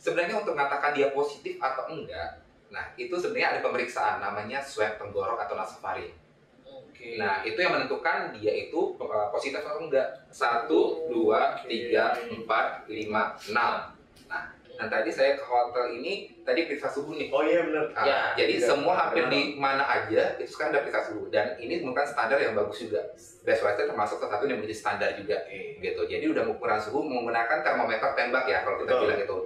sebenarnya untuk mengatakan dia positif atau enggak, nah itu sebenarnya ada pemeriksaan namanya swab tenggorok atau nasofaring. Nah itu yang menentukan dia itu positif atau enggak. 1, 2, 3, 4, 5, 6. Nah tadi saya ke hotel ini tadi periksa suhu nih. Oh iya benar. Jadi semua hampir di mana aja itu sekarang udah periksa suhu, dan ini merupakan standar yang bagus juga. Best Western termasuk salah satu yang menjadi standar juga, gitu. Jadi udah ukuran suhu menggunakan termometer tembak ya kalau kita bilang itu.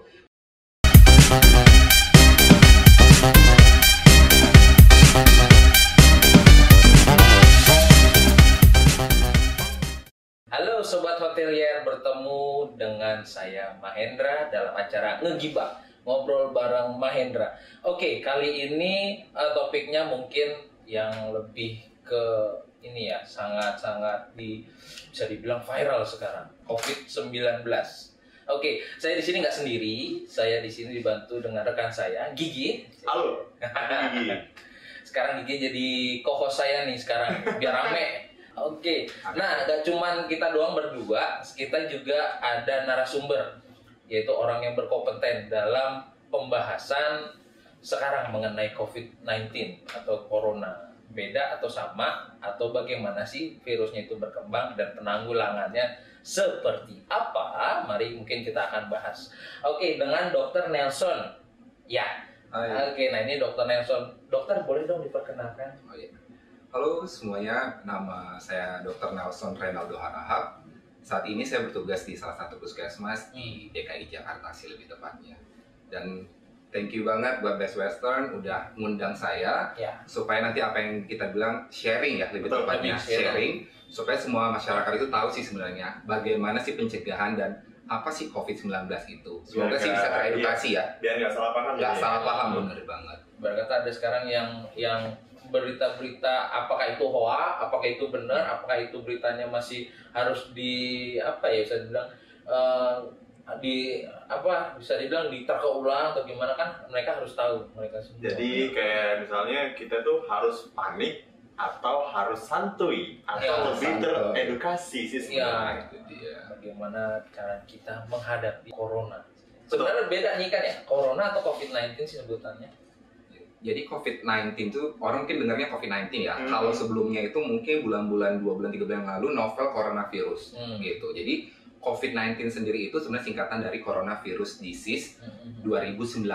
Halo Sobat Hotelier, bertemu dengan saya Mahendra dalam acara Ngegibah, ngobrol bareng Mahendra. Oke, kali ini topiknya mungkin yang lebih ke ini ya, sangat-sangat bisa dibilang viral sekarang, COVID-19. Oke, saya di sini nggak sendiri, saya di sini dibantu dengan rekan saya, Gigi. Halo, Gigi. Sekarang Gigi jadi co-host saya nih sekarang, biar rame. Oke, nah gak cuman kita doang berdua, kita juga ada narasumber, yaitu orang yang berkompeten dalam pembahasan sekarang mengenai COVID-19 atau Corona. Beda atau sama, atau bagaimana sih virusnya itu berkembang dan penanggulangannya seperti apa? Mari mungkin kita akan bahas. Oke, dengan Dr. Nelson. Ya, oke, nah ini Dr. Nelson. Dokter boleh dong diperkenalkan? Oh iya. Halo semuanya, nama saya Dr. Nelson Reynaldo Harahap. Saat ini saya bertugas di salah satu puskesmas di DKI Jakarta sih lebih tepatnya. Dan thank you banget buat Best Western udah ngundang saya supaya nanti apa yang kita bilang sharing ya lebih tepatnya sharing supaya semua masyarakat itu tahu sih sebenarnya bagaimana sih pencegahan dan apa sih COVID-19 itu. Semoga sih bisa teredukasi ya. Biar nggak salah paham. Nggak salah paham, bener banget. Berkata ada sekarang yang berita-berita apakah itu hoax, apakah itu benar, apakah itu beritanya masih harus bisa dibilang bisa dibilang diterka ulang atau gimana, kan mereka harus tahu mereka semua. Jadi kayak misalnya kita tuh harus panik atau harus santuy atau lebih teredukasi sih sebenarnya. Itu dia. Bagaimana cara kita menghadapi corona. Sebenarnya beda nih kan ya, corona atau COVID-19 sih sebutannya. Jadi COVID-19 itu orang mungkin dengarnya COVID-19 ya. Kalau sebelumnya itu mungkin bulan-bulan 2 bulan 3 bulan yang lalu novel coronavirus gitu. Jadi COVID-19 sendiri itu sebenarnya singkatan dari coronavirus disease 2019.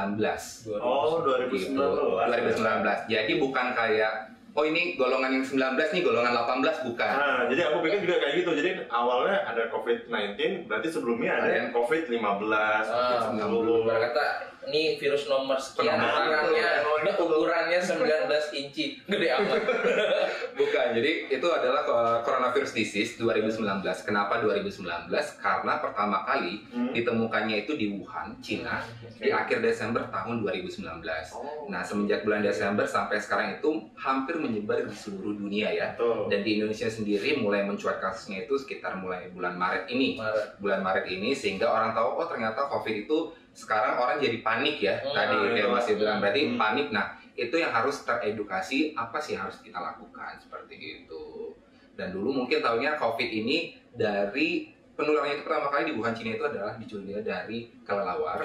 Oh, 2019. Gitu. 2019. Jadi bukan kayak ini golongan yang 19 nih, golongan 18 bukan. Nah, jadi aku pikir juga kayak gitu. Jadi awalnya ada COVID-19, berarti sebelumnya ada yang COVID-15, COVID-19. Berkata ini virus nomor sekian, ukurannya 19 inci, gede amat. Bukan, jadi itu adalah coronavirus disease 2019. Kenapa 2019? Karena pertama kali ditemukannya itu di Wuhan, Cina, di akhir Desember tahun 2019. Nah, semenjak bulan Desember sampai sekarang itu hampir menyebar di seluruh dunia ya. Dan di Indonesia sendiri mulai mencuat kasusnya itu sekitar mulai bulan Maret ini. Bulan Maret ini sehingga orang tahu ternyata COVID itu sekarang orang jadi panik ya. Tadi dia masih bilang berarti panik. Nah, itu yang harus teredukasi apa sih yang harus kita lakukan seperti itu. Dan dulu mungkin tahunya COVID ini dari penularannya itu pertama kali di Wuhan, Cina itu adalah dicurigai dari kelelawar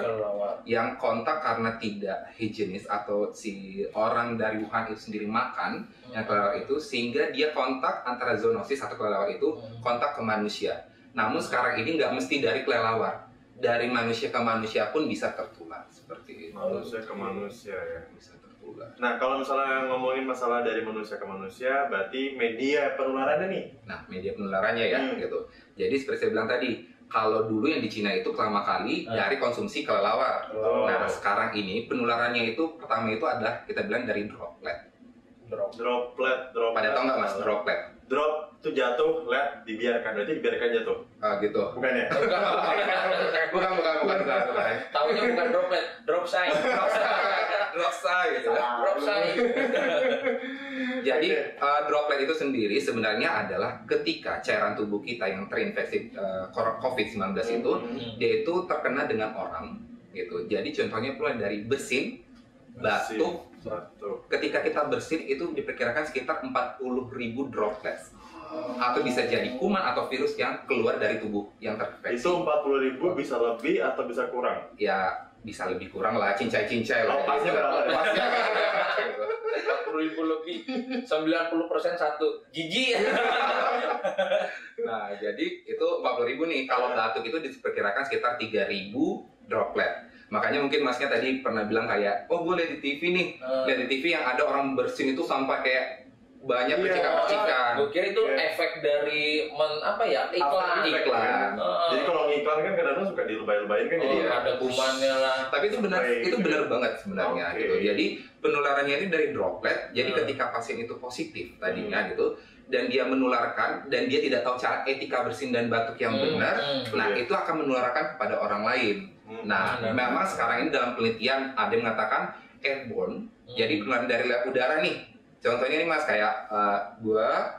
yang kontak karena tidak higienis atau si orang dari Wuhan itu sendiri makan yang kelelawar itu sehingga dia kontak antara zoonosis atau kelelawar itu kontak ke manusia. Namun sekarang ini nggak mesti dari kelelawar, dari manusia ke manusia pun bisa tertular seperti itu. Manusia ke manusia ya, bisa tertular. Nah, kalau misalnya ngomongin masalah dari manusia ke manusia, berarti media penularannya nih. Nah, media penularannya ya gitu. Jadi seperti saya bilang tadi, kalau dulu yang di Cina itu pertama kali dari konsumsi kelelawar. Nah, sekarang ini penularannya itu pertama itu adalah kita bilang dari droplet. Droplet. Pada tahu nggak mas droplet? Drop itu jatuh, dibiarkan. Berarti dibiarkan jatuh. Gitu. Bukan ya? bukan. Tahunya bukan droplet, drop sign. Drop sign. Jadi droplet itu sendiri sebenarnya adalah ketika cairan tubuh kita yang terinfeksi COVID-19 itu dia itu terkena dengan orang gitu. Jadi contohnya mulai dari bersin, batuk. Ketika kita bersin itu diperkirakan sekitar 40.000 droplets. Atau bisa jadi kuman atau virus yang keluar dari tubuh yang terinfeksi. Itu 40.000 bisa lebih atau bisa kurang? Ya bisa lebih kurang lah, cincai-cincai lah. Pasnya berapa? Pasnya 40.000 lebih, 90% satu. Jijik. Nah, jadi itu 40.000 nih. Kalau batuk itu diperkirakan sekitar 3.000 droplet. Makanya mungkin masnya tadi pernah bilang kayak, oh gue lihat di TV nih, lihat di TV yang ada orang bersin itu sampai kayak banyak percikan-percikan. Gue kira itu efek dari iklan. Jadi kalau ngiklan kan kadang-kadang suka dilebay-lebayin kan, jadi ada kumannya lah. Tapi itu benar banget sebenarnya gitu. Jadi penularannya ini dari droplet. Jadi ketika pasien itu positif tadinya gitu, dan dia menularkan dan dia tidak tahu cara etika bersin dan batuk yang benar, nah itu akan menularkan kepada orang lain. Nah, memang sekarang ini dalam penelitian ada yang mengatakan airborne. Jadi penularan dari udara nih. Contohnya nih Mas, kayak gua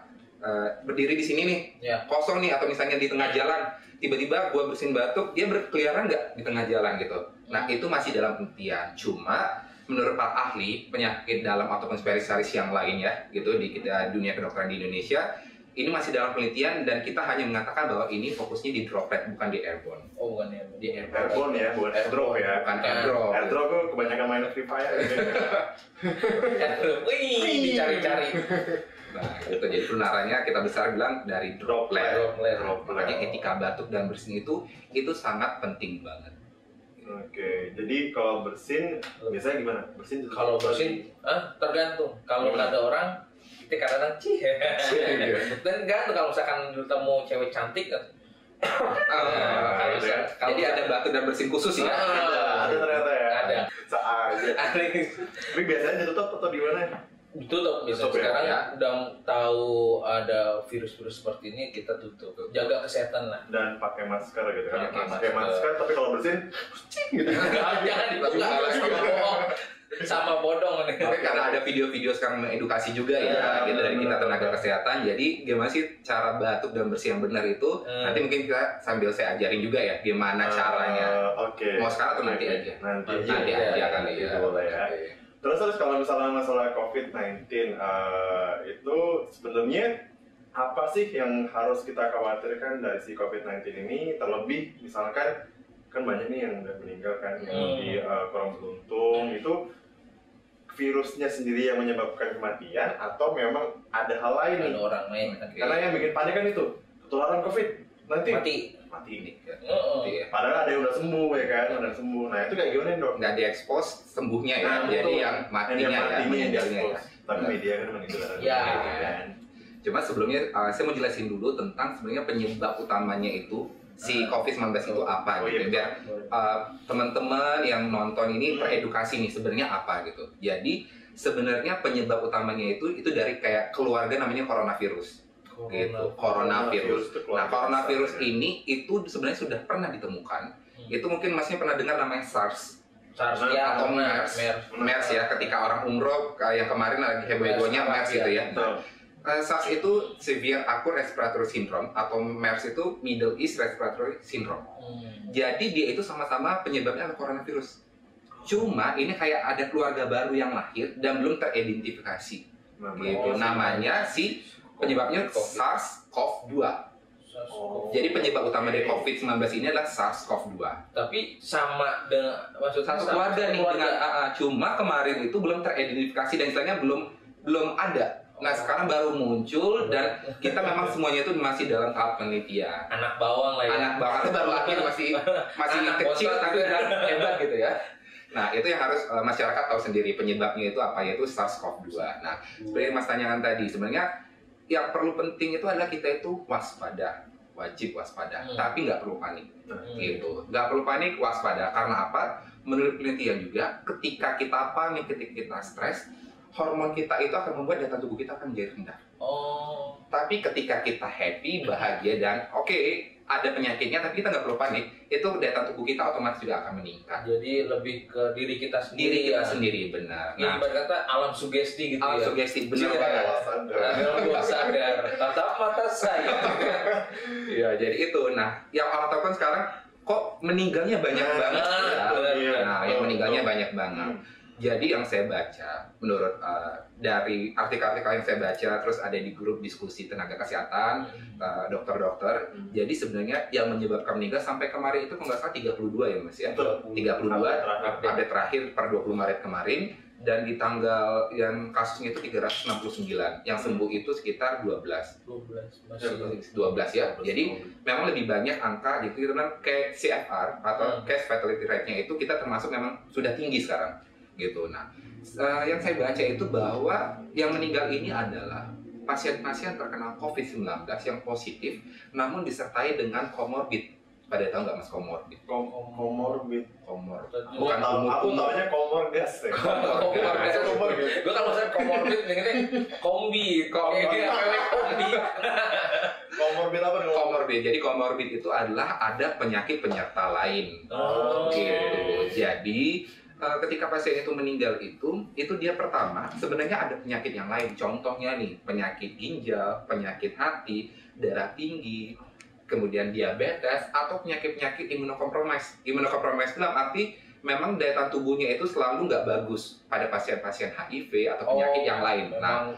berdiri di sini nih, kosong nih, atau misalnya di tengah jalan, tiba-tiba gua bersin batuk, dia berkeliaran nggak di tengah jalan gitu. Nah, itu masih dalam penelitian. Cuma menurut para ahli penyakit dalam ataupun spesialis yang lain ya, gitu di dunia kedokteran di Indonesia, ini masih dalam penelitian dan kita hanya mengatakan bahwa ini fokusnya di droplet, bukan di airborne. Oh, bukan di airborne ya, bukan airdrop ya. Bukan airdrop. Airdrop tuh kebanyakan main Free Fire gitu. Wih, dicari-cari. Nah, itu jadi penularannya kita besar bilang dari droplet. Makanya etika batuk dan bersin itu sangat penting banget. Oke, jadi kalau bersin biasanya gimana? Kalau bersin, tergantung. Kalau nggak ada orang, kita kadang-kadang dan gantung kalau misalkan ketemu cewek cantik kan. Jadi ada batuk dan bersin khusus ya? Ada ternyata ya. Ada. Aja. Tapi biasanya ditutup atau di mana? Ditutup bisa. Sekarang udah tahu ada virus-virus seperti ini, kita tutup. Jaga kesehatan lah. Dan pakai masker gitu kan. Pakai masker, tapi kalau bersin gitu. Jangan dibuka sama bodong nih. Tapi karena ada video-video sekarang mengedukasi juga ya, gitu dari kita tenaga kesehatan. Jadi gimana sih cara batuk dan bersih yang benar itu? Nanti mungkin kita sambil saya ajarin juga ya gimana caranya. Oke. Mau sekarang atau nanti aja? Nanti aja kali ya. Boleh ya. Terus kalau misalnya masalah COVID-19 itu sebenarnya apa sih yang harus kita khawatirkan dari si COVID-19 ini? Terlebih misalkan kan banyak nih yang udah meninggal kan, yang lebih kurang beruntung. Itu virusnya sendiri yang menyebabkan kematian atau memang ada hal lain nih? Ada orang lain. Karena yang bikin panik kan itu ketularan COVID nanti mati ini. Padahal ada yang udah sembuh ya kan, udah sembuh. Nah itu kayak gimana dok? Nggak diekspos sembuhnya ya, jadi yang matinya ya, meninggalnya ya. Tapi media kan meninggal. Ya. Cuma sebelumnya saya mau jelasin dulu tentang sebenarnya penyebab utamanya itu si COVID-19 itu apa gitu, biar teman-teman yang nonton ini teredukasi nih sebenarnya apa gitu. Jadi sebenarnya penyebab utamanya itu dari kayak keluarga namanya coronavirus. Gitu, coronavirus. Nah, coronavirus ini itu sebenarnya sudah pernah ditemukan. Itu mungkin masnya pernah dengar namanya SARS ya, atau MERS ya, ketika orang umroh yang kemarin lagi heboh-hebohnya MERS gitu ya. SARS itu Severe Acute Respiratory Syndrome atau MERS itu Middle East Respiratory Syndrome. Jadi dia itu sama-sama penyebabnya adalah coronavirus. Cuma ini kayak ada keluarga baru yang lahir dan belum teridentifikasi. Gitu. Namanya si penyebabnya SARS-CoV-2. Jadi penyebab utama dari COVID-19 ini adalah SARS-CoV-2. Tapi sama dengan maksudnya satu keluarga nih dengan cuma kemarin itu belum teridentifikasi dan istilahnya belum ada. Nah sekarang baru muncul dan kita memang semuanya itu masih dalam tahap penelitian. Anak bawang lah ya. Anak bawang itu baru lahir masih kecil tapi udah hebat gitu ya. Nah itu yang harus masyarakat tahu sendiri penyebabnya itu apa, yaitu SARS-CoV-2. Nah seperti Mas tanyakan tadi, sebenarnya yang perlu penting itu adalah kita itu waspada, wajib waspada, tapi nggak perlu panik. Gitu, nggak perlu panik, waspada. Karena apa? Menurut penelitian juga, ketika kita panik, ketika kita stres, hormon kita itu akan membuat daya tahan tubuh kita akan menjadi rendah. Tapi ketika kita happy, bahagia dan ada penyakitnya, tapi kita nggak perlu panik, itu daya tahan tubuh kita otomatis juga akan meningkat. Jadi lebih ke diri kita sendiri. Diri kita sendiri, benar. Nah, berkata alam sugesti gitu alam ya. Sugesti, benar banget. Alam bawah sadar, tatap mata saya. Iya, jadi itu. Nah, yang orang tahu kan sekarang kok meninggalnya banyak banget. Yang meninggalnya banyak banget. Jadi yang saya baca, menurut dari artikel-artikel yang saya baca, terus ada di grup diskusi tenaga kesehatan, dokter-dokter, jadi sebenarnya yang menyebabkan meninggal sampai kemarin itu kalau nggak salah 32 ya Mas ya? 32, update terakhir per 20 Maret kemarin, dan di tanggal yang kasusnya itu 369, yang sembuh itu sekitar 12 ya. Jadi memang lebih banyak angka gitu, karena kayak CFR atau case fatality rate-nya itu kita termasuk memang sudah tinggi sekarang gitu. Nah, yang saya baca itu bahwa yang meninggal ini adalah pasien-pasien terkena COVID-19 yang positif namun disertai dengan comorbid. Pada tahu nggak Mas comorbid? Comorbid. Bukan aku taunya komorgas ya. Comorbid. Gue kalau maksudnya comorbid ingetnya kombi. Kombi. Comorbid apa nih? Comorbid. Jadi comorbid itu adalah ada penyakit penyerta lain. Gitu. Jadi ketika pasien itu meninggal itu dia pertama sebenarnya ada penyakit yang lain. Contohnya nih penyakit ginjal, penyakit hati, darah tinggi, kemudian diabetes atau penyakit-penyakit imunokompromis. Imunokompromis dalam arti memang daya tahan tubuhnya itu selalu nggak bagus pada pasien-pasien HIV atau penyakit yang lain. Nah,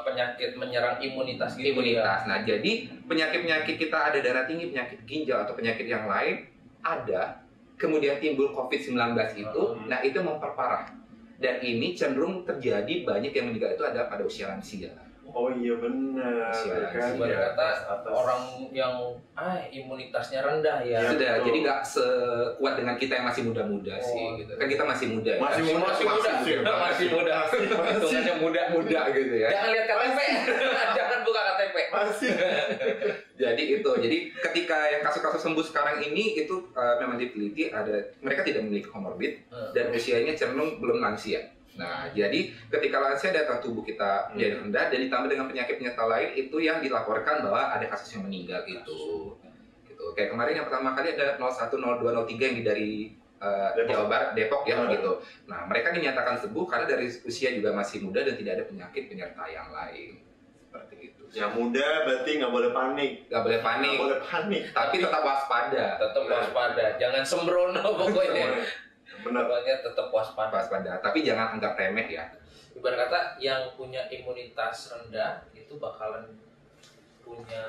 penyakit menyerang imunitas gitu. Imunitas. Nah, jadi penyakit-penyakit kita ada darah tinggi, penyakit ginjal atau penyakit yang lain ada. Kemudian timbul COVID-19 itu, nah itu memperparah. Dan ini cenderung terjadi banyak yang meninggal itu ada pada usia lansia. Oh iya benar. Kan, kata orang yang imunitasnya rendah ya. Sudah, jadi nggak sekuat dengan kita yang masih muda-muda sih. Gitu. Kan kita masih muda. Masih muda. Hitungannya muda gitu ya. Jangan lihat KTP, jangan buka KTP. Masih. Jadi ketika yang kasus-kasus sembuh sekarang ini itu memang diteliti mereka tidak memiliki comorbid dan usianya cenderung belum lansia. Nah, jadi ketika lansia daya tahan tubuh kita jadi rendah dan ditambah dengan penyakit penyerta lain itu yang dilaporkan bahwa ada kasus yang meninggal gitu. Kayak kemarin yang pertama kali ada 01, 02, 03 yang dari Jawa Barat, Depok ya gitu. Nah, mereka dinyatakan sembuh karena dari usia juga masih muda dan tidak ada penyakit penyerta yang lain. Seperti itu. Yang muda berarti nggak boleh panik. Nggak boleh panik. Tapi tetap waspada. Jangan sembrono pokoknya. Benar. Pokoknya tetap waspada. Tapi jangan anggap remeh ya. Ibarat kata yang punya imunitas rendah itu bakalan punya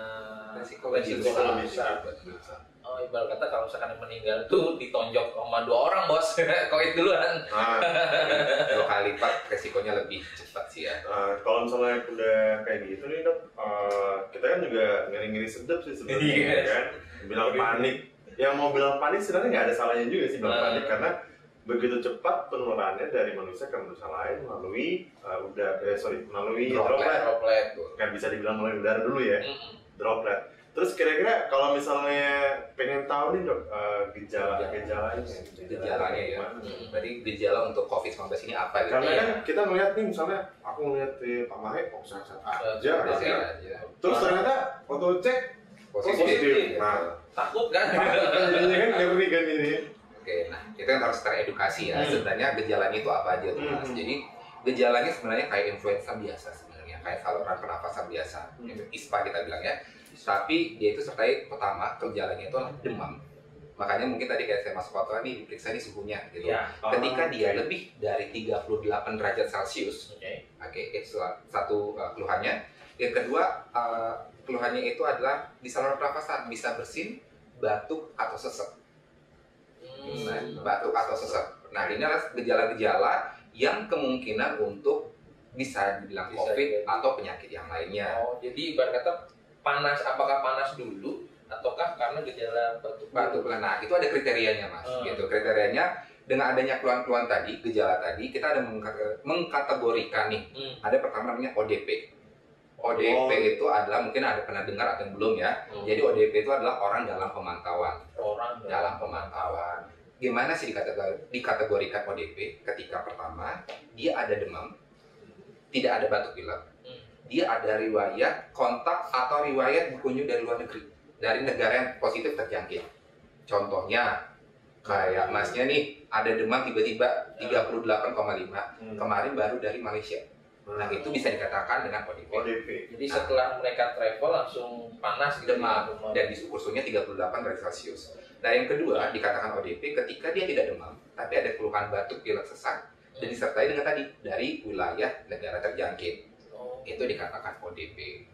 resiko besar. Oh, ibarat kata kalau misalkan yang meninggal tuh ditonjok sama 2 orang bos, COVID duluan. 2 kali lipat resikonya lebih cepat sih ya. Kalau misalnya udah kayak gitu nih dok, kita kan juga ngeri-ngeri sedap sih sebenarnya kan. Bilang panik, yang mau bilang panik sebenarnya nggak ada salahnya juga sih bilang panik karena begitu cepat penularannya dari manusia ke manusia lain melalui droplet. Kan bisa dibilang melalui udara dulu ya, droplet. Terus kira-kira kalau misalnya pengen tahu nih dok gejalanya ya. Berarti gejala untuk COVID-19 ini apa gitu? Karena kan kita melihat nih misalnya aku ngeliat Pak Mahe sehat-sehat aja. Terus ternyata waktu cek positif. Nah, takut kan? Jadinya kan ngeri kan ini. Oke, nah itu kan harus teredukasi ya. Sebenarnya gejalanya itu apa aja tuh Mas? Jadi gejalanya sebenarnya kayak influenza biasa sebenarnya, kayak saluran pernafasan biasa, ISPA kita bilang ya. Tapi dia itu sertai pertama gejalanya itu adalah demam. Makanya mungkin tadi kayak saya masuk foto nih diperiksa nih suhunya gitu. Ketika dia lebih dari 38 derajat Celcius, itu satu keluhannya. Yang kedua keluhannya itu adalah di saluran pernafasan, bisa bersin, batuk atau sesek. Batuk atau sesek. Nah, ini adalah gejala-gejala yang kemungkinan untuk bisa dibilang COVID atau penyakit yang lainnya. Oh, jadi ibarat kata panas, apakah panas dulu ataukah karena gejala batuk? Nah, itu ada kriterianya Mas. Gitu. Kriterianya dengan adanya keluhan-keluhan tadi, gejala tadi, kita ada mengkategorikan nih. Ada pertama namanya ODP. ODP itu adalah, mungkin ada pernah dengar atau belum ya. Jadi ODP itu adalah orang dalam pemantauan. Gimana sih dikategorikan ODP? Ketika pertama, dia ada demam, tidak ada batuk pilek. Dia ada riwayat kontak atau riwayat berkunjung dari luar negeri, dari negara yang positif terjangkit. Contohnya, kayak Masnya nih, ada demam tiba-tiba 38,5. Kemarin baru dari Malaysia. Nah, itu bisa dikatakan dengan ODP. Jadi setelah mereka travel langsung panas gitu, demam, dan suhunya 38 derajat Celcius. Nah, yang kedua dikatakan ODP ketika dia tidak demam, tapi ada keluhan batuk, pilek, sesak, dan disertai dengan tadi dari wilayah negara terjangkit. Oh. Itu dikatakan ODP.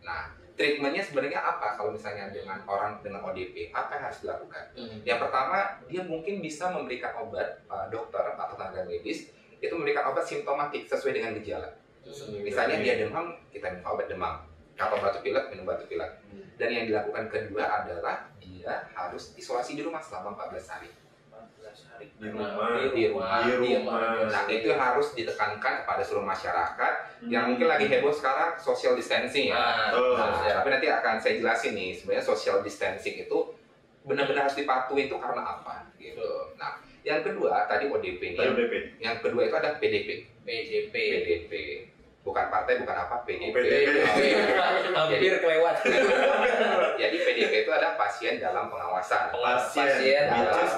Nah, treatmentnya sebenarnya apa kalau misalnya dengan orang dengan ODP? Apa yang harus dilakukan? Yang pertama, dia mungkin bisa memberikan obat, dokter atau tenaga medis itu memberikan obat simptomatik sesuai dengan gejala. Misalnya dia demam, kita minum obat demam. Kalau batuk pilek, minum batuk pilek. Dan yang dilakukan kedua adalah dia harus isolasi di rumah selama 14 hari. 14 hari Di rumah. Nah, itu harus ditekankan kepada seluruh masyarakat yang mungkin lagi heboh sekarang social distancing ya. Tapi nanti akan saya jelasin nih, sebenarnya social distancing itu benar-benar harus dipatuhi itu karena apa gitu. Nah, yang kedua tadi ODP-nya. Yang kedua itu ada PDP. PDP. Bukan partai, bukan apa, PDP. Hampir kelewat. Jadi PDP itu ada pasien dalam pengawasan.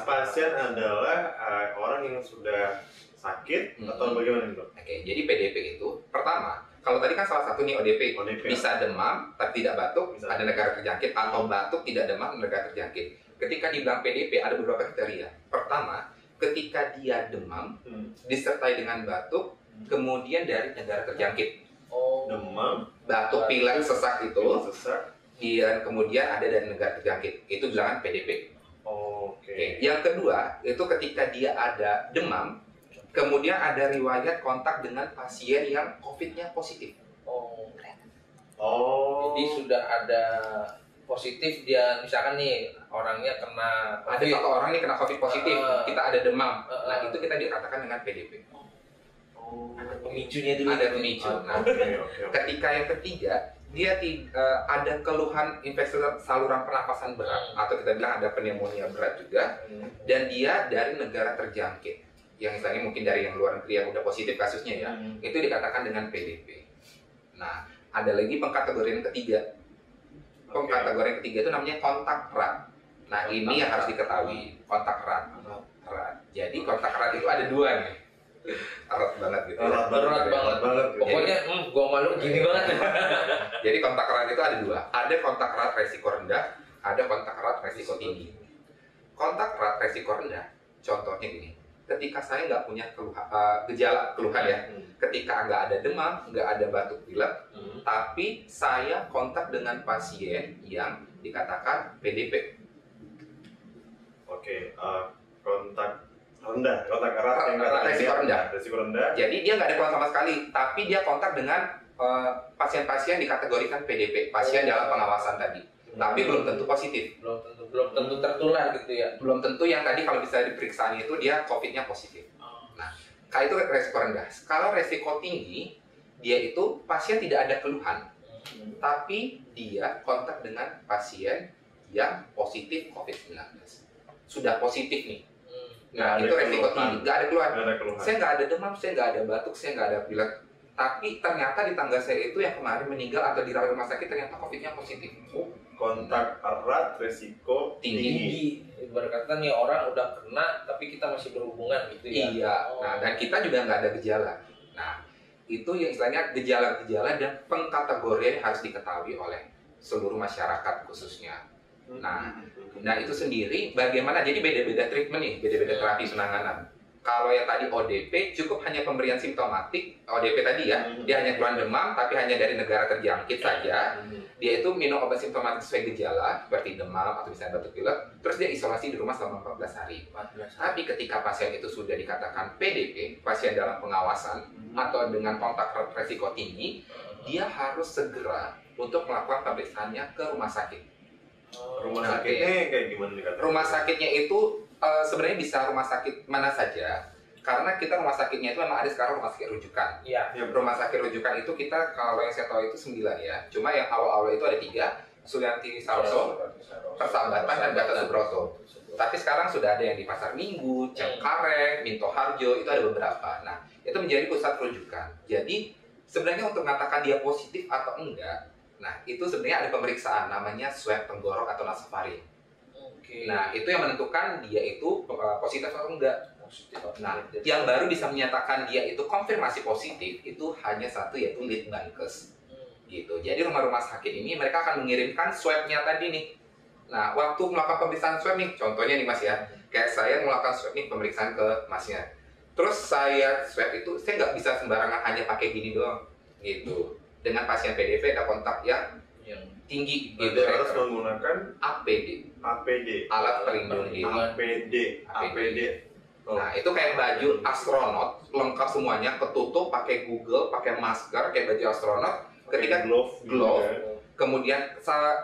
Pasien adalah orang yang sudah sakit atau bagaimana itu? Oke, jadi PDP itu pertama, kalau tadi kan salah satu nih ODP. Bisa demam tapi tidak batuk, ada negara terjangkit, atau batuk tidak demam, negara terjangkit. Ketika dibilang PDP ada beberapa kriteria. Pertama, ketika dia demam disertai dengan batuk, kemudian dari negara terjangkit. Demam, batuk, pilek, sesak itu, dan kemudian ada dari negara terjangkit. Itu bilangan PDP. Oke. Yang kedua, itu ketika dia ada demam, kemudian ada riwayat kontak dengan pasien yang COVID-nya positif. Jadi sudah ada positif, dia misalkan nih orangnya kena COVID. Ada satu orang nih kena COVID positif, kita ada demam. Nah, itu kita dikatakan dengan PDP. Ada pemicunya dulu. Ada pemicu. Nah, ketika yang ketiga, dia ada keluhan infeksi saluran pernapasan berat, atau kita bilang ada pneumonia berat juga, dan dia dari negara terjangkit, yang misalnya mungkin dari yang luar negeri yang udah positif kasusnya ya, itu dikatakan dengan PDP. Nah, ada lagi pengkategorian ketiga. Pengkategorian ketiga itu namanya kontak erat. Nah, ini yang harus diketahui, kontak erat. Jadi kontak erat itu ada dua nih. Erat banget gitu. Erat banget. Pokoknya gua malu gini banget. Jadi kontak erat itu ada dua. Ada kontak erat resiko rendah, ada kontak erat resiko tinggi. Kontak erat resiko rendah, contohnya gini. Ketika saya nggak punya keluhan ya, ketika nggak ada demam, nggak ada batuk pilek, tapi saya kontak dengan pasien yang dikatakan PDP. Kontak erat yang resiko rendah. Jadi dia nggak ada keluhan sama sekali, tapi dia kontak dengan pasien-pasien dikategorikan PDP, pasien dalam pengawasan tadi. Tapi belum tentu positif. Belum tentu tertular gitu ya. Belum tentu yang tadi kalau bisa diperiksa itu dia COVID-nya positif. Nah, kalau itu resiko rendah. Kalau resiko tinggi, dia itu pasien tidak ada keluhan, tapi dia kontak dengan pasien yang positif COVID-19. Sudah positif nih. Nah, itu resiko tinggi, nggak ada keluhan. Saya nggak ada demam, saya nggak ada batuk, saya nggak ada pilek. Tapi ternyata di tangga saya itu yang kemarin meninggal atau dirawat rumah sakit ternyata COVID-nya positif. Kontak erat resiko tinggi. Berkata nih orang udah kena, tapi kita masih berhubungan gitu ya. Iya. Nah, dan kita juga nggak ada gejala. Nah, itu yang istilahnya gejala-gejala dan pengkategorian harus diketahui oleh seluruh masyarakat khususnya. Nah itu sendiri bagaimana, jadi beda-beda treatment nih, beda-beda terapi penanganan. Kalau yang tadi ODP cukup hanya pemberian simptomatik, ODP tadi ya, dia hanya keluhan demam tapi hanya dari negara terjangkit saja. Dia itu minum obat simptomatik sesuai gejala, seperti demam atau misalnya batuk pilek, terus dia isolasi di rumah selama 14 hari. Tapi ketika pasien itu sudah dikatakan PDP, pasien dalam pengawasan atau dengan kontak resiko tinggi, dia harus segera untuk melakukan pemeriksaannya ke rumah sakit. Rumah sakitnya kayak gimana nih kata? Rumah sakitnya itu sebenarnya bisa rumah sakit mana saja, karena kita rumah sakitnya itu memang ada sekarang rumah sakit rujukan. Iya. Rumah sakit rujukan itu kita kalau yang saya tahu itu 9 ya. Cuma yang awal-awal itu ada 3, Sulianti Saroso, Persahabatan dan Gatot Subroto. Tapi sekarang sudah ada yang di Pasar Minggu, Cengkareng, Minto Harjo, itu ada beberapa. Nah, itu menjadi pusat rujukan. Jadi sebenarnya untuk mengatakan dia positif atau enggak, nah itu sebenarnya ada pemeriksaan namanya swab tenggorok atau nasofaring. Nah, itu yang menentukan dia itu positif atau enggak. Nah, yang baru bisa menyatakan dia itu konfirmasi positif itu hanya satu, yaitu Litbangkes. Gitu. Jadi rumah-rumah sakit ini mereka akan mengirimkan swabnya tadi nih. Nah, waktu melakukan pemeriksaan swab nih, contohnya nih Mas ya, kayak saya melakukan swab nih pemeriksaan ke Masnya. Terus saya swab itu, saya nggak bisa sembarangan hanya pakai gini doang, gitu. Dengan pasien PDV ada kontak yang tinggi, gitu. Harus menggunakan APD, APD, alat pelindung diri. APD. Nah, itu kayak baju astronot, lengkap semuanya, ketutup, pakai Google, pakai masker, kayak baju astronot. Ketika glove, kemudian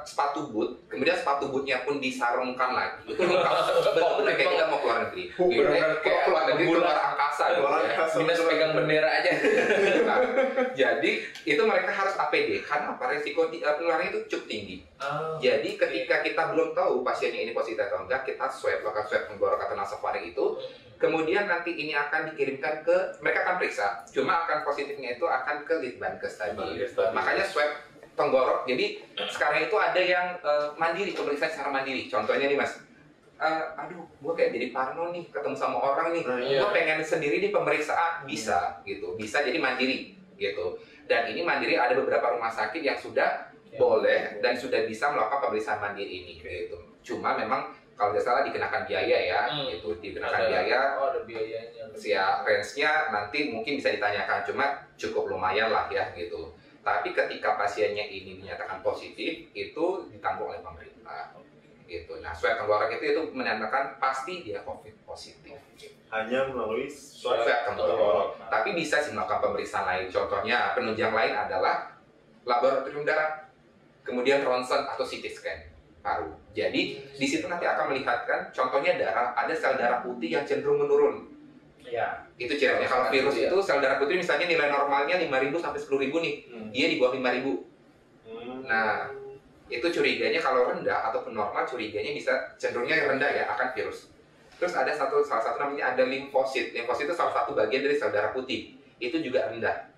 sepatu boot, kemudian sepatu bootnya pun disarungkan lagi. Itu lengkap. Benar-benar kayak kita mau keluar negeri. Kayak keluar negeri, keluar angkasa. Minus pegang bendera aja. Nah, jadi itu mereka harus APD karena apa, resiko penularannya itu cukup tinggi. Jadi ketika kita belum tahu pasiennya ini positif atau enggak, kita lakukan swab tenggorok atau nasofaring itu. Kemudian nanti ini akan dikirimkan ke, mereka akan periksa. Cuma akan positifnya itu akan ke Litbangkes tadi. Makanya swab tenggorok. Jadi sekarang itu ada yang mandiri, pemeriksaan secara mandiri. Contohnya nih Mas, aduh, gue kayak jadi parno nih, ketemu sama orang nih, gue pengen sendiri di pemeriksaan, bisa gitu, bisa jadi mandiri gitu. Dan ini mandiri ada beberapa rumah sakit yang sudah boleh dan sudah bisa melakukan pemeriksaan mandiri ini gitu. Cuma memang kalau tidak salah dikenakan biaya ya, gitu, dikenakan biaya. Oh, ada biayanya. Ya, range-nya nanti mungkin bisa ditanyakan, cuma cukup lumayan lah ya gitu. Tapi ketika pasiennya ini dinyatakan positif, itu ditanggung oleh pemerintah. Gitu. Nah, swab tenggorok itu menandakan pasti dia COVID positif. Hanya melalui Swab tenggorok. Tapi bisa sih melakukan pemeriksaan lain. Contohnya penunjang lain adalah laboratorium darah, kemudian ronsen atau CT scan paru. Jadi di situ nanti akan melihatkan, contohnya darah, ada sel darah putih yang cenderung menurun. Ya. Itu cirinya. Kalau virus itu sel darah putih misalnya nilai normalnya 5.000 sampai 10.000 nih, dia di bawah 5.000. Nah, itu curiganya kalau rendah ataupun normal, curiganya bisa cenderungnya rendah ya, akan virus. Terus ada salah satu namanya ada limfosit. Limfosit itu salah satu bagian dari sel darah putih. Itu juga rendah.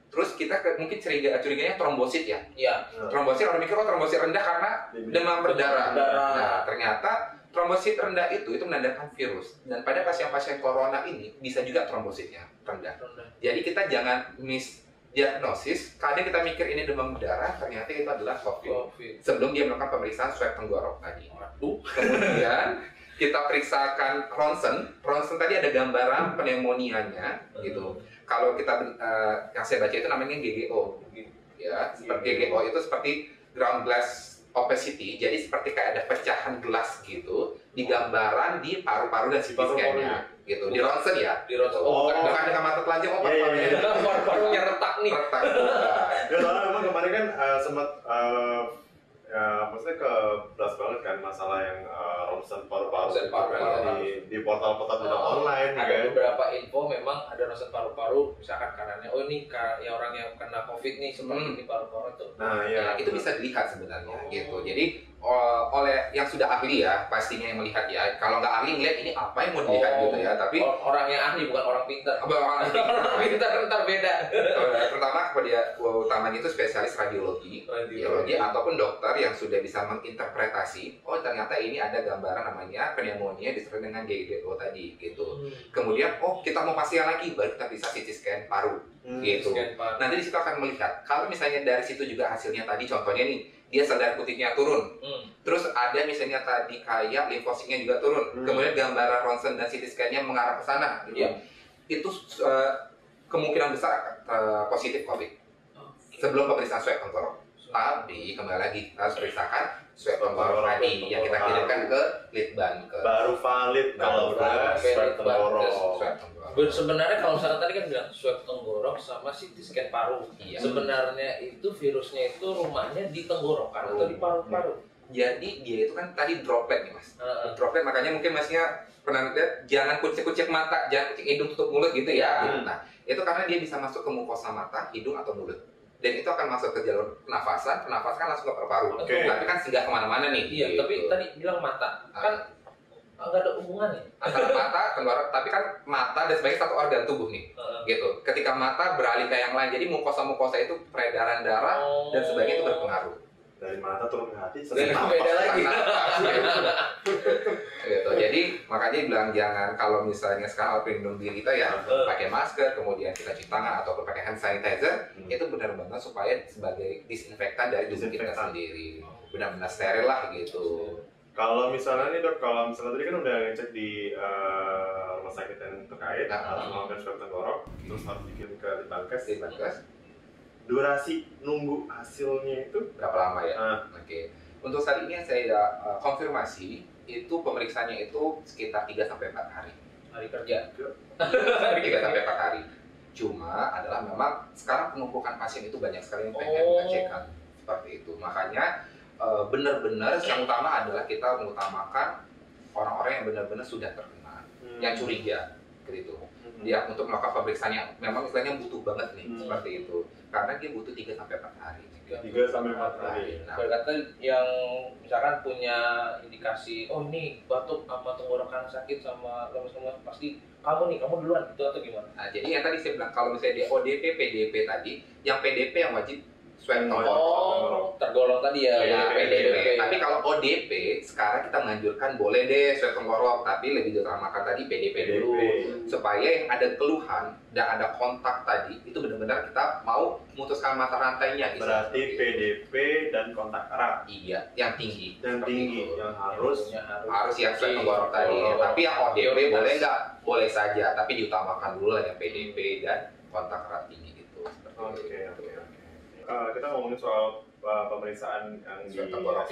Terus kita mungkin curiganya trombosit ya. Iya. Trombosit, orang mikir trombosit rendah karena demam berdarah. Nah, ternyata trombosit rendah itu menandakan virus. Dan pada pasien-pasien corona ini bisa juga trombositnya rendah. Jadi kita jangan misdiagnosis. Kadang kita mikir ini demam berdarah, ternyata itu adalah COVID. Sebelum dia melakukan pemeriksaan swab tenggorok tadi. Kemudian kita periksakan ronsen. Ronsen tadi ada gambaran pneumonianya gitu. Kalau kita yang saya baca itu namanya GGO, ya. GGO itu seperti ground glass opacity, jadi seperti kayak ada pecahan gelas gitu, di gambaran di paru-paru dan CT scan-nya, gitu. Di ronsen ya. Di ronsen. Bukan dengan mata telanjang, paru-parunya retak nih. Retak. Ya soalnya memang kemarin kan sempat ya maksudnya keblas banget kan masalah yang ronsen paru-paru di portal-portal tidak online. Ada beberapa info memang ada ronsen paru-paru, misalkan kanannya, oh ini ya orang yang kena COVID nih seperti ini paru-paru tuh. Nah ya itu bisa dilihat sebenarnya gitu. Jadi oleh yang sudah ahli ya pastinya yang melihat ya. Kalau nggak ahli ngeliat ini apa yang mau dilihat gitu ya. Tapi orang yang ahli bukan orang pintar. Orang pintar beda. Terutama kepada utamanya itu spesialis radiologi ataupun dokter yang sudah bisa menginterpretasi, oh ternyata ini ada gambaran namanya pneumonia disertai dengan GGO tadi gitu. Kemudian kita mau pastikan lagi baru kita bisa CT scan paru gitu. Nanti di situ akan melihat kalau misalnya dari situ juga hasilnya tadi contohnya nih dia sel darah putihnya turun, terus ada misalnya tadi kayak limfositnya juga turun, kemudian gambaran ronsen dan CT scan-nya mengarah ke sana gitu. Itu kemungkinan besar positif COVID sebelum pemeriksaan swab tenggorok. Tapi kembali lagi kita harus periksakan swab tenggorok tadi yang kita kirimkan ke Litbangkes. Baru valid kalau udah swab tenggorok. Sebenarnya kalau misalkan tadi kan bilang swab tenggorok sama CT scan paru. Sebenarnya itu virusnya itu rumahnya di tenggorokan atau di paru-paru. Jadi dia itu kan tadi droplet nih Mas. Droplet makanya mungkin Masnya pernah lihat jangan kucek-kucek mata, jangan kucek hidung tutup mulut gitu ya. Nah, itu karena dia bisa masuk ke mukosa mata, hidung atau mulut. Dan itu akan masuk ke jalur pernafasan kan langsung ke paru-paru. Tapi kan singgah kemana-mana nih. Iya, gitu. Tapi tadi bilang mata, kan nggak ada hubungannya. Antara mata, tenggorok, tapi kan mata dan sebagai satu organ tubuh nih. Gitu. Ketika mata beralih ke yang lain, jadi mukosa-mukosa itu peredaran darah dan sebagainya itu berpengaruh. Dari mata turun ke hati, beda lagi. Gitu. Jadi makanya bilang jangan kalau misalnya sekarang alat pelindung diri kita ya pakai masker, kemudian kita cuci tangan atau pakai hand sanitizer, itu benar banget supaya sebagai disinfektan dari tubuh kita sendiri, benar-benar steril lah gitu. Kalau misalnya nih dok, kalau misalnya tadi kan udah ngecek di rumah sakit yang terkait, harus melakukan swab tenggorok, terus harus dikirim ke Litbangkes. Durasi nunggu hasilnya itu berapa lama ya? Oke. Untuk saat ini yang saya konfirmasi itu pemeriksaannya itu sekitar 3 sampai 4 hari. Hari kerja. 3 sampai 4 hari. Cuma adalah memang sekarang penumpukan pasien itu banyak sekali yang pengen mengecekan seperti itu. Makanya benar-benar yang utama adalah kita mengutamakan orang-orang yang benar-benar sudah terkena, yang curiga, gitu. Dia untuk melakukan pemeriksaan yang memang istilahnya butuh banget nih, seperti itu. Karena dia butuh 3 sampai 4 hari. 3 sampai 4 hari. Nah, Berkata yang misalkan punya indikasi, oh ini batuk sama tenggorokan sakit sama lemas-lemas, pasti kamu duluan itu atau gimana? Nah, jadi yang tadi saya bilang kalau misalnya dia ODP, PDP tadi, yang PDP yang wajib swab tenggorok. Tergolong tadi ya. Ya, PDP. PDP. Tapi kalau ODP sekarang kita menganjurkan boleh deh swab tenggorok, tapi lebih diutamakan tadi PDP dulu supaya yang ada keluhan dan ada kontak tadi itu benar-benar kita mau memutuskan mata rantainya. Berarti PDP dan kontak erat. Iya, yang tinggi. Yang tinggi, yang harus yang swab tenggorok tadi. Tapi yang ODP boleh nggak? Boleh saja, tapi diutamakan dulu lah yang PDP dan kontak erat tinggi gitu. Oke. Kita ngomongin soal pemeriksaan yang di Swab tenggorok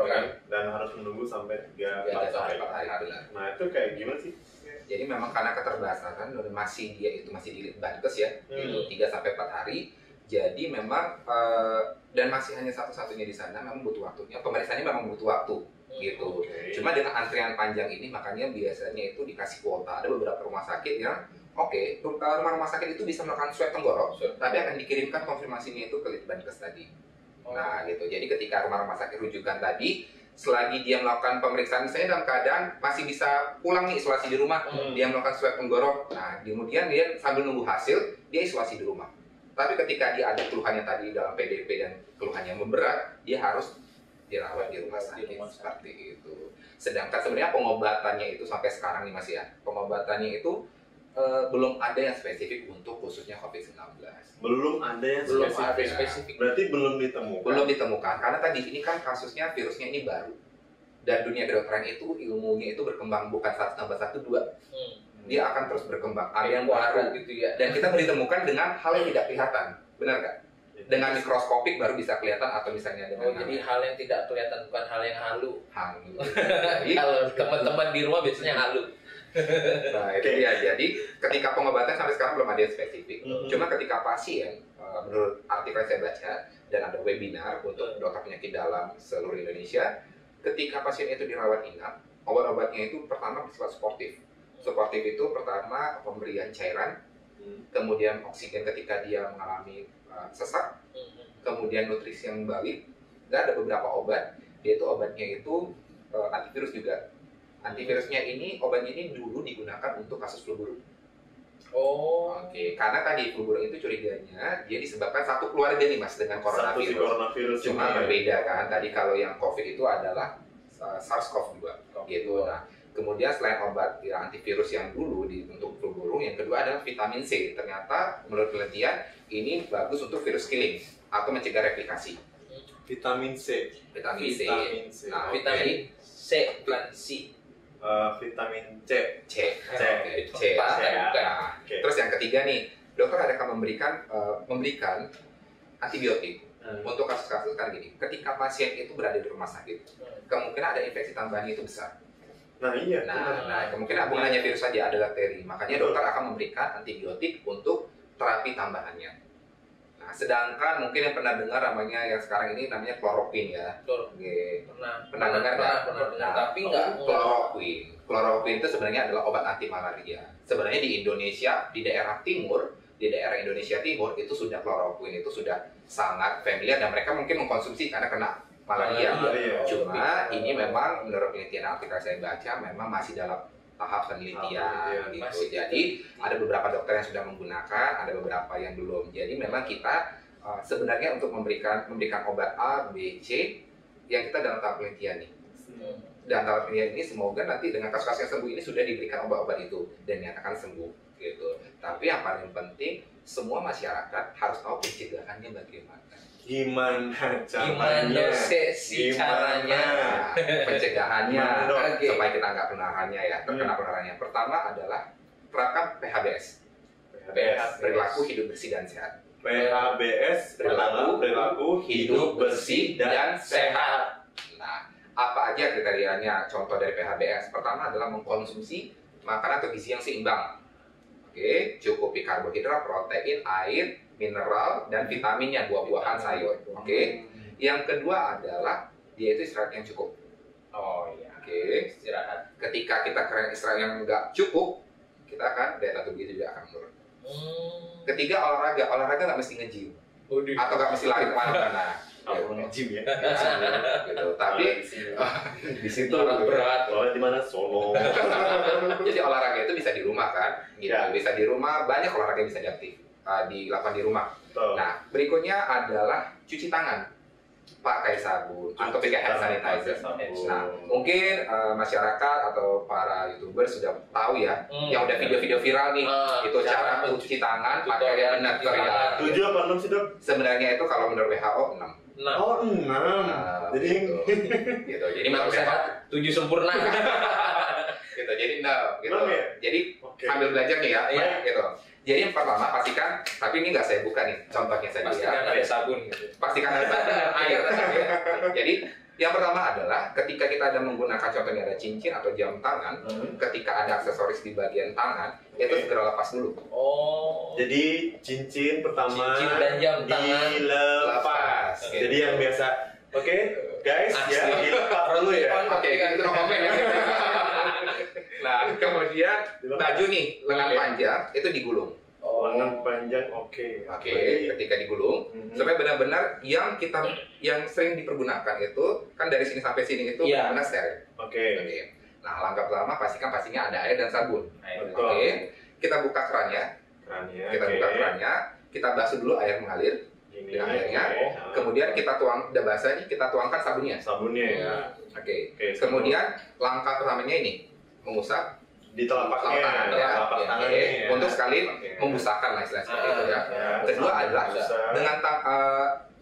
kan, dan harus menunggu sampai 3 sampai 4 hari. Nah itu kayak gimana sih? Jadi memang karena keterbatasan dan masih di Litbangkes ya, itu 3 sampai 4 hari. Jadi memang dan masih hanya satu-satunya di sana, memang butuh waktunya. Pemeriksaannya memang butuh waktu gitu. Cuma dengan antrian panjang ini makanya biasanya itu dikasih kuota. Ada beberapa rumah sakit yang rumah sakit itu bisa melakukan swab tenggorok, tapi akan dikirimkan konfirmasinya itu ke Litbangkes tadi. Nah gitu. Jadi ketika rumah sakit rujukan tadi, selagi dia melakukan pemeriksaan, misalnya dalam keadaan masih bisa pulang nih isolasi di rumah, dia melakukan swab tenggorok. Nah kemudian dia sambil nunggu hasil, dia isolasi di rumah. Tapi ketika dia ada keluhannya tadi dalam PDP dan keluhannya memberat, dia harus dirawat di rumah sakit seperti itu. Sedangkan sebenarnya pengobatannya itu sampai sekarang nih Mas ya, pengobatannya itu belum ada yang spesifik untuk khususnya COVID-19. Belum ada yang spesifik. Berarti belum ditemukan. Belum ditemukan karena tadi ini kan kasusnya virusnya ini baru. Dan dunia kedokteran itu ilmunya itu berkembang bukan 1 tambah 1 2. Dia akan terus berkembang. Ada yang baru gitu ya. dan kita ditemukan dengan hal yang tidak kelihatan. Benar nggak? Dengan mikroskopik baru bisa kelihatan atau misalnya dengan jadi hal yang tidak kelihatan, bukan hal yang halu. Kalau teman-teman di rumah biasanya halu. Nah itu dia. Jadi ketika pengobatan sampai sekarang belum ada yang spesifik. Cuma ketika pasien, menurut artikel yang saya baca dan ada webinar untuk dokter penyakit dalam seluruh Indonesia, ketika pasien itu dirawat inap, obat-obatnya itu pertama bersifat sportif. Sportif itu pertama pemberian cairan, kemudian oksigen ketika dia mengalami sesak, kemudian nutrisi yang baik, dan ada beberapa obat, yaitu obatnya itu antivirus juga. Antivirusnya ini, obatnya ini dulu digunakan untuk kasus flu burung. Karena tadi flu burung itu curiganya dia disebabkan satu keluarga nih Mas dengan coronavirus. Cuma berbeda kan, tadi kalau yang COVID itu adalah SARS-CoV-2 gitu. Nah, kemudian selain obat antivirus yang dulu untuk flu burung, yang kedua adalah vitamin C. Ternyata menurut penelitian ini bagus untuk virus killing atau mencegah replikasi. Vitamin C. Nah, Vitamin C bukan C. Vitamin C. Terus yang ketiga nih, dokter akan memberikan antibiotik untuk kasus-kasus kan gini. Ketika pasien itu berada di rumah sakit, kemungkinan ada infeksi tambahan itu besar. Nah iya. Nah kemungkinan bukan hanya virus saja, ada bakteri. Makanya dokter akan memberikan antibiotik untuk terapi tambahannya. Nah, sedangkan mungkin yang pernah dengar namanya yang sekarang ini namanya kloroquine ya. Pernah dengar nggak? Tapi nggak. Kloroquine itu sebenarnya adalah obat anti malaria. Sebenarnya di Indonesia, di daerah Indonesia Timur itu sudah kloroquine itu sudah sangat familiar dan mereka mungkin mengkonsumsi karena kena malaria. Cuma ini memang menurut penelitian artikel saya baca memang masih dalam tahap penelitian gitu. Jadi ada beberapa dokter yang sudah menggunakan, ada beberapa yang belum. Jadi memang kita sebenarnya untuk memberikan obat A, B, C yang kita dalam tahap penelitian nih. Dan tahap penelitian ini semoga nanti dengan kasus-kasus yang sembuh ini sudah diberikan obat-obat itu dan nyatakan sembuh gitu. Tapi yang paling penting semua masyarakat harus tahu pencegahannya bagaimana. Gimana Gimana sih caranya? Pencegahannya Oke. supaya kita nggak penularannya ya, terkena penularannya. Pertama adalah terapkan PHBS, perilaku hidup bersih dan sehat. PHBS adalah perilaku hidup bersih dan sehat. Nah, apa aja kriterianya? Contoh dari PHBS. Pertama adalah mengkonsumsi makanan atau gizi yang seimbang. Oke, cukupi karbohidrat, protein, air, mineral, dan vitaminnya, buah-buahan, sayur. Oke. Yang kedua adalah dia itu istirahat yang cukup. Oh iya. Oke. Istirahat. Ketika kita keren istirahat yang nggak cukup, kita akan daya tahan tubuh itu juga akan menurun. Ketiga, olahraga nggak mesti nge-gym atau nggak mesti lari kemana-mana. Kalau nge-gym ya. Gitu. Tapi di situ berat. Kalau di mana Solo. jadi olahraga itu bisa di rumah kan, gitu. Ya. Bisa di rumah, banyak olahraga yang bisa dilakukan di rumah. Betul. Nah, berikutnya adalah cuci tangan, pakai sabun atau pakai hand sanitizer. Nah, mungkin masyarakat atau para YouTuber sudah tahu ya, yang udah video-video viral nih, itu cara mencuci tangan pakai benar viral. 7 apa 6 sih, Dok? Sebenarnya itu kalau menurut WHO 6. Nah, Oh, 6. Jadi gitu. Jadi mau menurut WHO sehat 7 sempurna. gitu. Jadi no, gitu. Enam ya? Jadi Oke. sambil belajar nih ya, Iya. gitu. Jadi yang pertama pastikan, tapi ini nggak saya buka nih, contohnya saja Pastikan ya. ada sabun gitu. Pastikan ada sabun dan air. Ya. Jadi yang pertama adalah ketika kita ada menggunakan contohnya ada cincin atau jam tangan, ketika ada aksesoris di bagian tangan, itu segera lepas dulu. Oh. Jadi cincin pertama Cincin dan jam tangan dilepas. Oke. Jadi yang biasa, oke guys ya Asli. dilepas dulu ya. Oke, itu no comment ya. Nah, kemudian baju nih lengan Oke. panjang itu digulung. Lengan panjang oke. Oke, ketika digulung, supaya benar-benar yang sering dipergunakan itu kan dari sini sampai sini itu Iya. benar-benar steril. Oke. Oke. Nah, langkah pertama pastinya ada air dan sabun. Betul. Oke. Kita buka kerannya, Kerannya. kita oke. buka kerannya, kita basuh dulu air mengalir Gini, dengan airnya. oke. Kemudian kita udah basah nih, kita tuangkan sabunnya. Sabunnya ya. Oke. Oke, Kemudian langkah pertamanya ini mengusap di telapaknya, tangan ya. telapak Oke. tangannya ya. Untuk sekali Oke. membusahkan lah istilahnya seperti itu ya. Ya, Kedua adalah busah. dengan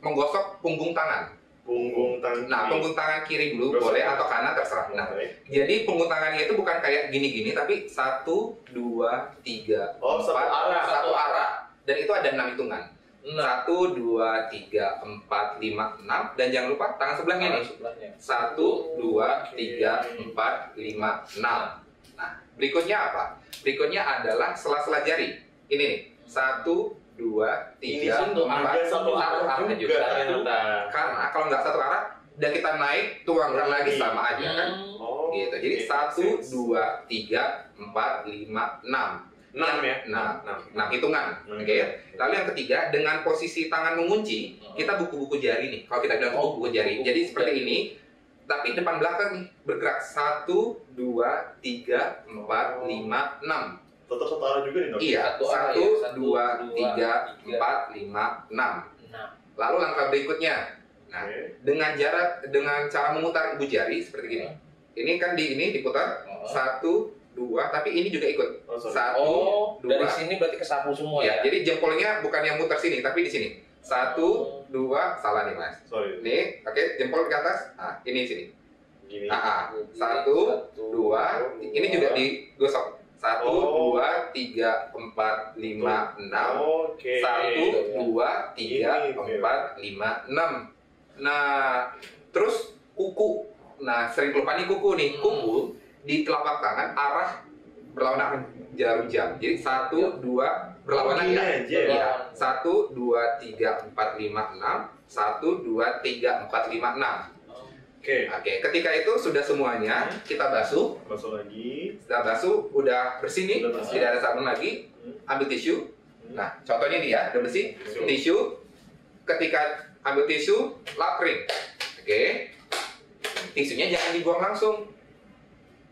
menggosok punggung tangan. punggung tangan. Nah, punggung tangan kiri dulu Gosok. boleh atau kanan terserah. Nah, jadi punggung tangannya itu bukan kayak gini-gini, tapi 1, 2, 3, Oh, satu arah. satu arah. Dan itu ada 6 hitungan. Nah, 1, 2, 3, 4, 5, 6. Dan jangan lupa tangan sebelahnya nih. sebelahnya. 1, 2, 3, 4, 5, 6. Nah, berikutnya apa? Berikutnya adalah sela-sela jari. Ini nih. 1, 2, 3, Ini untuk 4, ada satu arah juga ternyata. Karena kalau nggak satu arah, dan kita naik, tuangkan lagi sama aja kan? Oh, Gitu. Jadi oke. 1, 2, 3, 4, 5, 6. 6 ya? Nah, 6. hitungan. Hmm. Oke. Lalu yang ketiga, dengan posisi tangan mengunci, kita buku-buku jari nih. Kalau kita bilang buku-buku jari. Jadi seperti ini, tapi depan belakang nih bergerak 1, 2, 3, 4, 5, 6. Tetap satu arah juga nih, Dok? Iya, Satu arah 1, ya. 2, 3, 3, 4, 5, 6. Nah, Lalu langkah berikutnya. Nah, Oke. dengan cara memutar ibu jari seperti gini. Ini kan diputar Oh. 1, 2, tapi ini juga ikut. Oh, sorry. 1, oh, 2. dari sini berarti kesapu semua Ya, ya. jadi jempolnya bukan yang muter sini, tapi di sini. 1, 2, salah nih mas. Sorry. Nih, oke, jempol ke atas. Ah, ini sini. Gini. Ah, 1, 2, ini juga digosok. 1, Oh. 2, 3, 4, 5, 6. Oke. 1, 2, 3, Ini, 4, 5, 6. Nah, terus kuku. Nah, sering lupa nih kuku nih. Kuku di telapak tangan arah berlawanan arah jarum jam. Jadi 1, 2 berlawanan gini ya. aja. Iya. 1, 2, 3, 4, 5, 6. 1, 2, 3, 4, 5, 6. Oke. Oke, ketika itu sudah semuanya kita basuh. Masuk lagi. Sudah basuh, udah bersih nih. Udah bersih. Tidak ada sabun lagi. Ambil tisu. Nah, contohnya nih ya, udah bersih. Tisu. Tisu. Ketika ambil tisu, lap kering. Oke. Tisunya jangan dibuang langsung.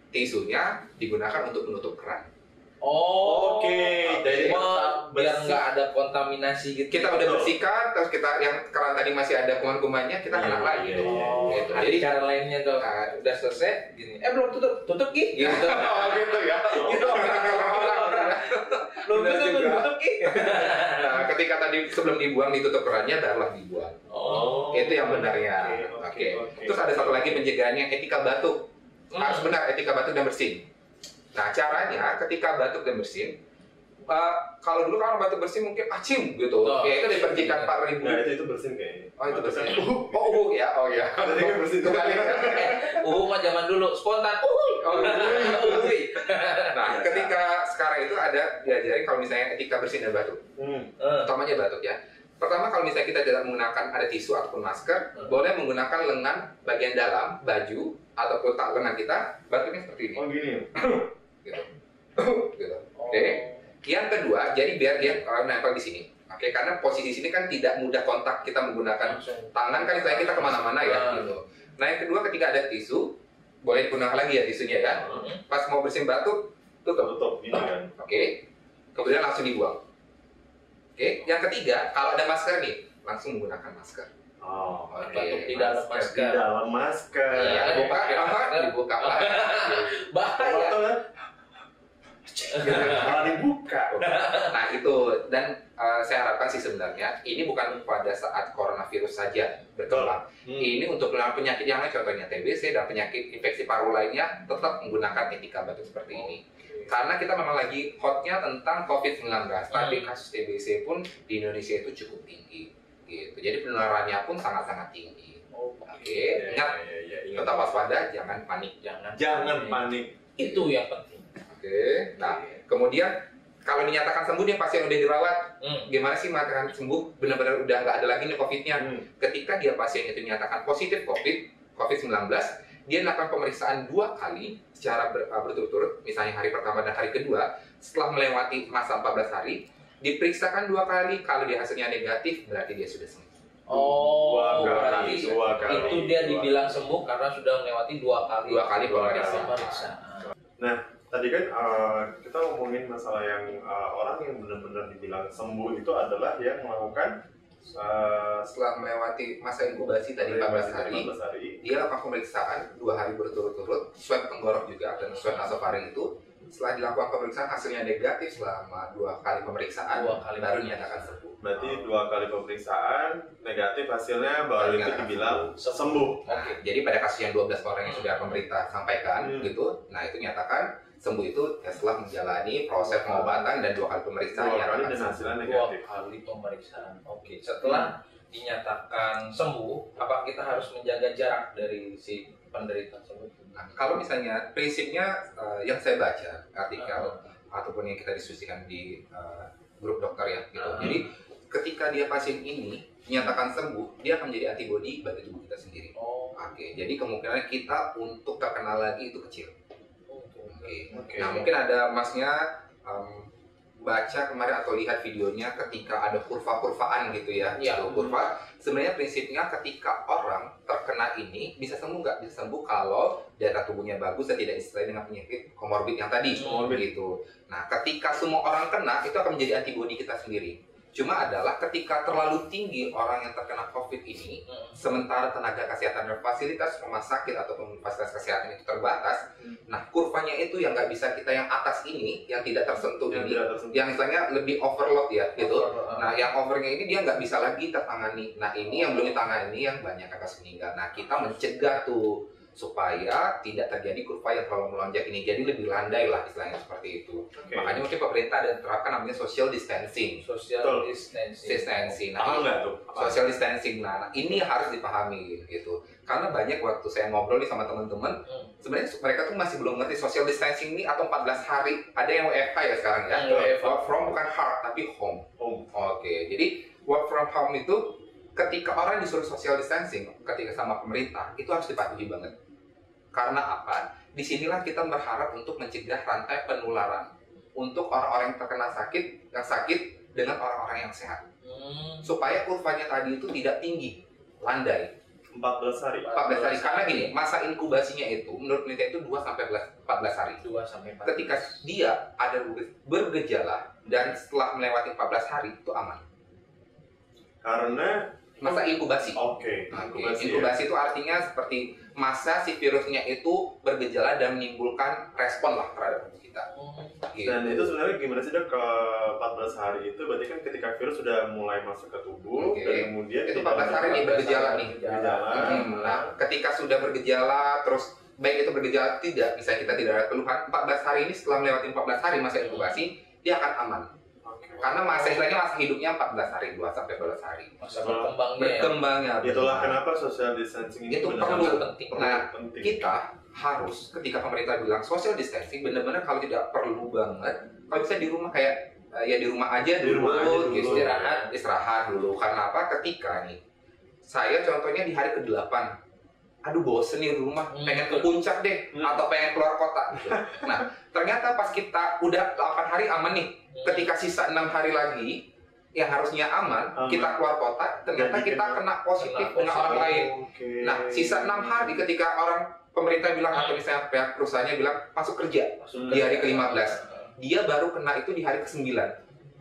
Tisunya digunakan untuk menutup keran. Oh, Oke, jadi wah, tetap biar bersih. nggak ada kontaminasi gitu. Kita udah bersihkan, terus kita yang keran tadi masih ada kuman-kumannya, kita Iya, kena lagi. iya, tuh. iya. Oh, Gitu. ada Jadi cara lainnya dong. Udah selesai, gini. Belum tutup Ki. Gitu. Oh, gitu ya. gitu. Belum Benar juga. tutup Ki. Nah, ketika tadi sebelum dibuang ditutup kerannya, barulah dibuang. Oh, Itu yang benarnya. Oke. Terus ada satu lagi pencegahannya, etika batuk. Harus benar etika batuk dan bersin. Nah, caranya ketika batuk dan bersin, kalau dulu kan orang batuk bersin mungkin acim gitu. Ya itu dipercikan 4.000. Nah, itu bersin kayaknya. Oh, itu bersin. Ya. Oh ya. Jadi kan bersin Kembali. Mah zaman dulu spontan. Nah, ketika sekarang itu ada diajarin kalau misalnya etika bersin dan batuk. Utamanya batuk ya. Pertama, kalau misalnya kita tidak menggunakan ada tisu ataupun masker, boleh menggunakan lengan bagian dalam baju ataupun tak lengan kita, batuknya seperti ini. Oh gini. Gitu. Gitu. Oke. Yang kedua, jadi biar dia nempel di sini. Oke, karena posisi sini kan tidak mudah kontak kita menggunakan tangan kan, misalnya kita kemana-mana ya. Gitu. Nah, yang kedua, ketika ada tisu, boleh digunakan lagi ya tisunya ya. Pas mau bersin batuk, tutup Gini kan. Oke. Kemudian langsung dibuang. Oke. Yang ketiga, kalau ada masker nih, langsung menggunakan masker. Oh, Batuk di dalam masker. Di dalam masker. Iya, dibuka lah. Bahaya. Malah dibuka. Nah itu, dan saya harapkan sih sebenarnya ini bukan pada saat coronavirus saja berkembang. Ini untuk penyakit yang lain, contohnya TBC dan penyakit infeksi paru lainnya, tetap menggunakan etika batuk seperti ini. Karena kita memang lagi hotnya tentang COVID-19, tapi kasus TBC pun di Indonesia itu cukup tinggi. Gitu. Jadi penularannya pun sangat-sangat tinggi. Oke, ingat, tetap waspada, jangan panik. Jangan panik. Itu yang penting. Oke, nah kemudian kalau dinyatakan sembuh nih pasien udah dirawat, gimana sih mengatakan sembuh benar-benar udah nggak ada lagi nih COVID-nya? Ketika dia pasien itu dinyatakan positif COVID-19, dia melakukan pemeriksaan 2 kali secara berturut-turut, misalnya hari pertama dan hari kedua, setelah melewati masa 14 hari, diperiksakan 2 kali, kalau dia hasilnya negatif berarti dia sudah sembuh. Berarti itu dia dibilang sembuh karena sudah melewati 2 kali pemeriksaan. Nah, tadi kan kita ngomongin masalah yang orang yang benar-benar dibilang sembuh itu adalah yang melakukan setelah melewati masa inkubasi tadi 14 hari, dia lakukan pemeriksaan 2 hari berturut-turut, swab tenggorok juga dan swab nasofaring itu. Setelah dilakukan pemeriksaan hasilnya negatif selama 2 kali pemeriksaan, baru dinyatakan sembuh. Berarti 2 kali pemeriksaan negatif hasilnya baru itu dibilang sembuh. Oke, jadi pada kasus yang 12 orang yang sudah pemerintah sampaikan gitu, nah itu nyatakan sembuh itu ya setelah menjalani proses pengobatan dan 2 kali pemeriksaan 2 kali dan hasilnya negatif. 2 kali pemeriksaan. Oke, setelah dinyatakan sembuh, apa kita harus menjaga jarak dari si penderita tersebut? Nah, kalau misalnya prinsipnya yang saya baca artikel ataupun yang kita diskusikan di grup dokter ya gitu. Jadi ketika dia pasien ini dinyatakan sembuh, dia akan menjadi antibodi bagi tubuh kita sendiri. Oke, jadi kemungkinan kita untuk terkena lagi itu kecil. Oke. Nah, mungkin ada masnya baca kemarin atau lihat videonya ketika ada kurva-kurvaan gitu ya. Gitu, kurva. Sebenarnya prinsipnya ketika orang terkena ini bisa sembuh nggak? Bisa sembuh kalau data tubuhnya bagus dan tidak disertai dengan penyakit komorbid yang tadi. Gitu. Nah, ketika semua orang kena, itu akan menjadi antibodi kita sendiri. Cuma adalah ketika terlalu tinggi orang yang terkena COVID ini, sementara tenaga kesehatan dan fasilitas rumah sakit ataupun fasilitas kesehatan itu terbatas, nah kurvanya itu yang nggak bisa kita yang atas ini, yang tidak tersentuh ini, yang istilahnya lebih overload ya gitu. Nah yang overnya ini dia nggak bisa lagi tertangani. Nah ini yang belum ditangani yang banyak kasus meninggal. Nah kita mencegah tuh supaya tidak terjadi kurva yang terlalu melonjak ini, jadi lebih landai lah istilahnya seperti itu. Makanya mungkin pemerintah ada terapkan namanya social distancing. Nah, social distancing. Nah, ini harus dipahami gitu. Karena banyak waktu saya ngobrol nih sama teman-teman, sebenarnya mereka tuh masih belum ngerti social distancing ini atau 14 hari. Ada yang WFH ya sekarang ya. Work from bukan hard tapi home. Oke, jadi work from home itu ketika orang disuruh social distancing, ketika sama pemerintah, itu harus dipatuhi banget. Karena apa? Disinilah kita berharap untuk mencegah rantai penularan untuk orang-orang yang terkena sakit dengan orang-orang yang sehat. Supaya kurvanya tadi itu tidak tinggi, landai. 14 hari. Karena gini, masa inkubasinya itu menurut penelitian itu 2-14 hari. Ketika dia ada bergejala dan setelah melewati 14 hari itu aman. Karena masa inkubasi. Inkubasi itu artinya seperti masa si virusnya itu bergejala dan menimbulkan respon lah terhadap tubuh kita. Gitu. Dan itu sebenarnya gimana sih Dok, ke 14 hari itu berarti kan ketika virus sudah mulai masuk ke tubuh dan kemudian itu 14 hari nih bergejala nih. Nah, ketika sudah bergejala terus baik itu bergejala tidak, misalnya kita tidak ada keluhan, 14 hari ini setelah melewati 14 hari masa inkubasi, dia akan aman. Karena istilahnya masa hidupnya 14 hari, 2 sampai 12 hari. Masa berkembangnya. Itulah kenapa social distancing ini itu benar-benar penting. Nah, penting. kita harus ketika pemerintah bilang social distancing, benar-benar kalau tidak perlu banget, kalau bisa di rumah kayak ya di rumah aja dulu, gitu. istirahat dulu. Karena apa? Ketika nih, saya contohnya di hari ke-8, aduh bosen nih di rumah, pengen ke puncak deh, atau pengen keluar kota gitu. Nah, ternyata pas kita udah 8 hari aman nih, ketika sisa 6 hari lagi yang harusnya aman, kita keluar kota, ternyata kita kena positif dengan orang lain. Nah, sisa 6 hari ketika pemerintah bilang atau misalnya pihak perusahaannya bilang masuk kerja di hari ke-15, dia baru kena itu di hari ke-9.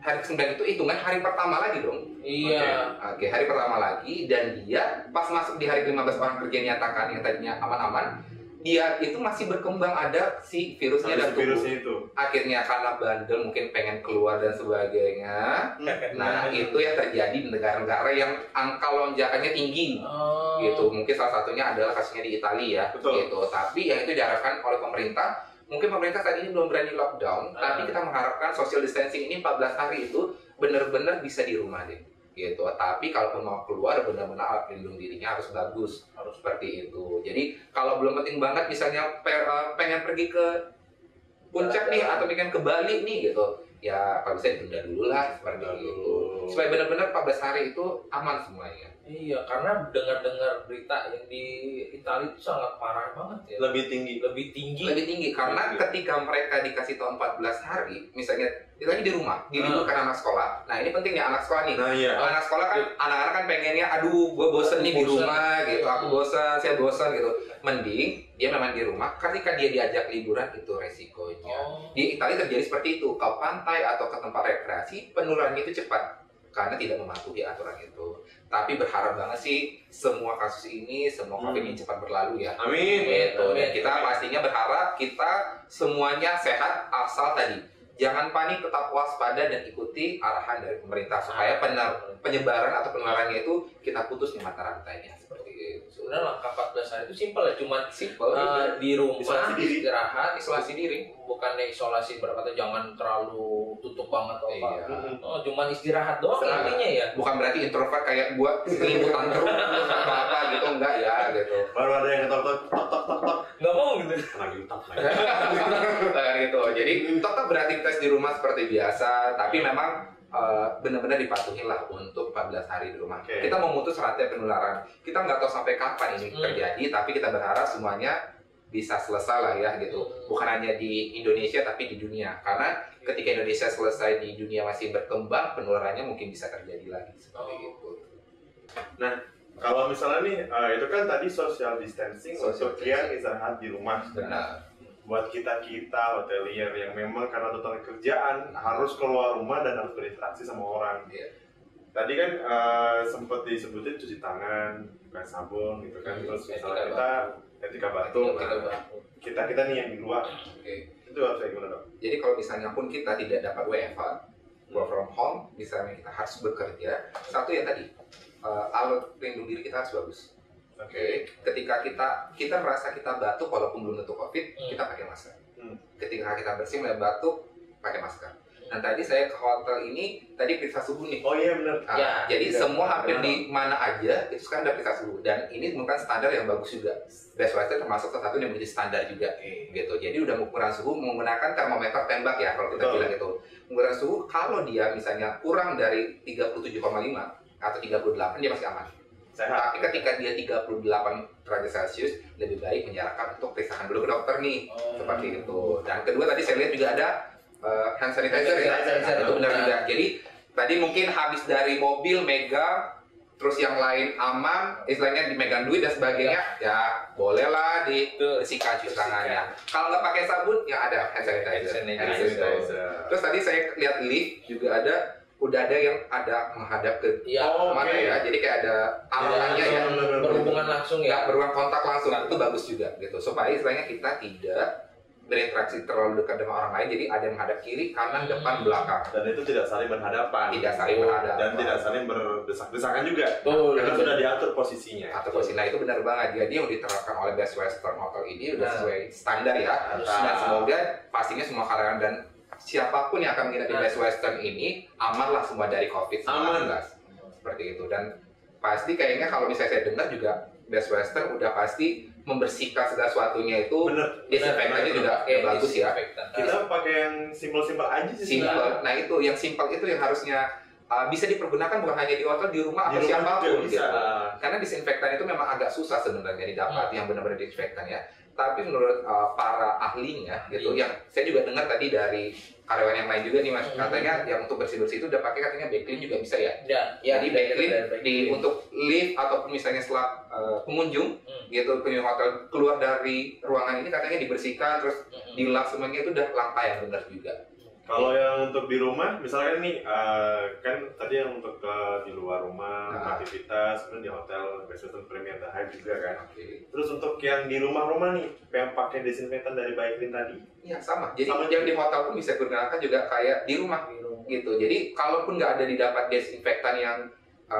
Hari ke-9 itu hitungan hari pertama lagi dong. Iya. Oke, hari pertama lagi, dan dia pas masuk di hari ke-15 orang kerja nyatakan yang tadinya aman-aman, dia itu masih berkembang ada si virusnya dan virusnya itu. Akhirnya karena bandel mungkin pengen keluar dan sebagainya. Nah, itu yang terjadi di negara-negara yang angka lonjakannya tinggi. Gitu. Mungkin salah satunya adalah kasusnya di Italia ya. Gitu. Tapi yang itu diharapkan oleh pemerintah. Mungkin pemerintah saat ini belum berani lockdown, tapi kita mengharapkan social distancing ini 14 hari itu benar-benar bisa di rumah deh. Gitu. Tapi kalaupun mau keluar benar-benar alat pelindung dirinya harus bagus, harus seperti itu. Jadi kalau belum penting banget misalnya pengen pergi ke puncak nih atau pengen ke Bali nih gitu, ya kalau bisa ditunda dulu lah seperti itu. Supaya benar-benar 14 hari itu aman semuanya. Iya, karena dengar-dengar berita yang di Italia itu sangat parah banget ya. Lebih tinggi Karena ketika mereka dikasih tahu 14 hari, misalnya itu lagi di rumah, diliburkan anak sekolah. Nah, ini penting nih anak sekolah nih. Anak sekolah kan anak-anak kan pengennya aduh, gue bosen nih di rumah gitu. Aku bosan, saya bosan gitu. Mending dia memang di rumah, ketika dia diajak liburan itu resikonya. Di Italia terjadi seperti itu, ke pantai atau ke tempat rekreasi, penularannya itu cepat karena tidak mematuhi aturan itu. Tapi berharap banget sih semua kasus ini, semua COVID ini cepat berlalu ya. Amin. Gitu. Dan kita pastinya berharap kita semuanya sehat, asal tadi jangan panik, tetap waspada dan ikuti arahan dari pemerintah supaya penyebaran atau penularannya itu kita putus di mata rantainya seperti itu. Sebenarnya langkah 14 hari itu simpel ya, cuma di rumah istirahat, isolasi diri, bukannya isolasi berkata jangan terlalu tutup banget atau apa. Cuman istirahat doang intinya ya. Bukan berarti introvert kayak gua selimutan terus apa gitu, enggak ya gitu. Baru ada yang ketok. Nggak mau gitu. Kayak gitu. Jadi tetap beraktivitas di rumah seperti biasa, tapi memang benar-benar dipatuhin lah untuk 14 hari di rumah. Kita memutus rantai penularan. Kita nggak tahu sampai kapan ini terjadi, tapi kita berharap semuanya bisa selesai lah ya gitu. Bukan hanya di Indonesia tapi di dunia. Karena ketika Indonesia selesai, di dunia masih berkembang, penularannya mungkin bisa terjadi lagi seperti itu. Nah, kalau misalnya nih, itu kan tadi social distancing untuk yang istirahat di rumah. Benar. Buat kita hotelier yang memang karena tuntutan kerjaan harus keluar rumah dan harus berinteraksi sama orang. Tadi kan sempat disebutin cuci tangan, pakai sabun gitu kan. Terus misalnya kita ketika batuk, kita nih yang di luar. Itu harus kayak gimana dok? Jadi kalau misalnya pun kita tidak dapat WFH, work from home, misalnya kita harus bekerja, satu ya tadi alat pelindung diri kita harus bagus. Ketika kita merasa kita batuk walaupun belum tentu COVID, kita pakai masker. Ketika kita bersin mulai batuk, pakai masker. Dan tadi saya ke hotel ini tadi periksa suhu nih. Oh iya benar. Jadi semua hampir di mana aja itu sekarang udah periksa suhu, dan ini bukan standar yang bagus juga. Best Western termasuk salah satu yang menjadi standar juga. Gitu. Jadi udah ukuran suhu menggunakan termometer tembak ya kalau kita bilang itu. Ukuran suhu kalau dia misalnya kurang dari 37,5 atau 38 dia masih aman. Tapi ketika dia 38 derajat Celcius, lebih baik menyarankan untuk periksakan dulu ke dokter nih. Seperti itu. Dan kedua tadi saya lihat juga ada hand sanitizer ya. Itu benar juga. Jadi tadi mungkin habis dari mobil megang, terus yang lain aman, istilahnya dimegang duit dan sebagainya, ya bolehlah dibersihkan cuci tangannya. Kalau nggak pakai sabun, ya ada hand sanitizer. Terus tadi saya lihat lift juga udah ada yang menghadap ke mana ya, jadi kayak ada alatnya yang berhubungan langsung ya, berhubungan kontak langsung. Itu bagus juga gitu, supaya istilahnya kita tidak berinteraksi terlalu dekat dengan orang lain, jadi ada yang menghadap kiri, kanan, depan, belakang. Dan itu tidak saling berhadapan. Tidak saling berhadapan. Dan tidak saling berdesak-desakan juga. Karena Betul. sudah diatur posisinya. Atau posisi, nah itu benar banget. Jadi yang diterapkan oleh Best Western Hotel ini udah Nah. sesuai standar ya. Dan semoga pastinya semua karyawan dan siapapun yang akan menginap di Best Western ini aman lah semua dari COVID-19. Aman. Seperti itu. Dan pasti kayaknya kalau misalnya saya dengar juga Best Western udah pasti membersihkan segala sesuatunya itu. Bener. Disinfektannya juga bagus ya. Kita pakai yang simpel-simpel aja sih. Simple. Nah itu yang simple itu yang harusnya bisa dipergunakan bukan hanya di hotel, di rumah Di atau rumah siapapun juga bisa. gitu. Karena disinfektan itu memang agak susah sebenarnya didapat yang benar-benar disinfektan ya. Tapi menurut para ahlinya gitu, yang saya juga dengar tadi dari karyawan yang lain juga nih mas, katanya yang untuk bersih-bersih itu udah pakai katanya backclean juga bisa ya. Ya, Jadi backclean untuk lift ataupun misalnya setelah pengunjung gitu, pengunjung hotel keluar dari ruangan ini katanya dibersihkan terus dilap semuanya, itu udah langkah yang benar juga. Kalau yang untuk di rumah, misalkan nih, kan tadi yang untuk di luar rumah, aktivitas, kemudian di hotel, Best Western Premier The Hive juga kan. Terus untuk yang di rumah-rumah nih, yang pakai desinfektan dari Baiklin tadi? Iya sama. Jadi yang di hotel pun bisa digunakan juga kayak di rumah gitu. Jadi kalaupun nggak ada didapat desinfektan yang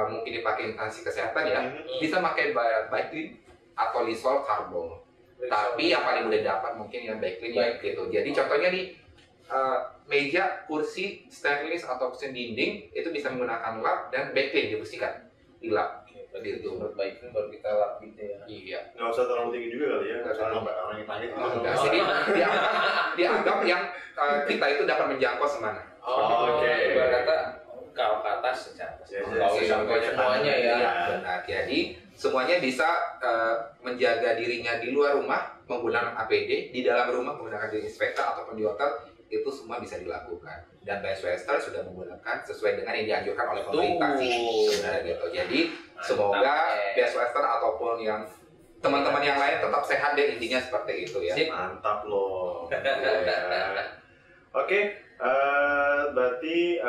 mungkin dipakai instansi kesehatan ya, bisa pakai Baiklin atau Lysol Carbon. Tapi yang paling mudah dapat mungkin yang Baiklin ya gitu. Jadi contohnya nih, meja, kursi, stainless atau dinding itu bisa menggunakan lap dan Baiklin dibersihkan di lap. Itu Baiklin baru kita lap gitu ya. Iya. Nggak usah terlalu tinggi juga kali ya, nggak usah orang yang panik. Jadi dianggap yang kita itu dapat menjangkau semana. Oke. Kata kalau ke atas secara kalau sampai semuanya ya. Benar. Jadi semuanya bisa menjaga dirinya di luar rumah menggunakan APD, di dalam rumah menggunakan disinfektan ataupun di hotel, itu semua bisa dilakukan. Dan Best Western sudah menggunakan sesuai dengan yang dianjurkan oleh pemerintah sih sebenarnya gitu. Jadi semoga Best Western ataupun yang teman-teman yang lain tetap sehat deh, intinya seperti itu ya. Mantap loh. Oke, berarti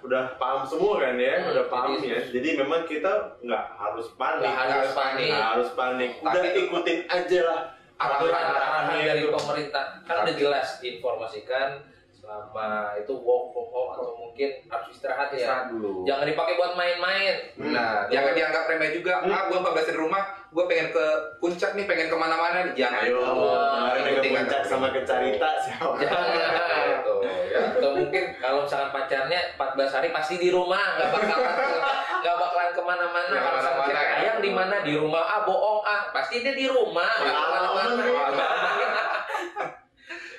udah paham semua kan ya, udah paham ya. Jadi memang kita nggak harus panik, nggak harus panik. Udah ikutin aja lah arahan dari pemerintah. Kan udah jelas diinformasikan selama itu work from home atau mungkin harus istirahat ya. Dulu. Jangan dipakai buat main-main. Nah, jangan dianggap remeh juga. Gue 14 di rumah, gue pengen ke puncak nih, pengen kemana-mana nih. Jangan. Ayo, kemarin ke puncak sama ke Carita siapa? Jangan. Gitu, ya. Atau mungkin kalau misalkan pacarnya 14 hari pasti di rumah, nggak bakalan kemana-mana. Kalau sama cewek ayam di mana, di rumah, bohong pasti dia di rumah, nggak kemana-mana.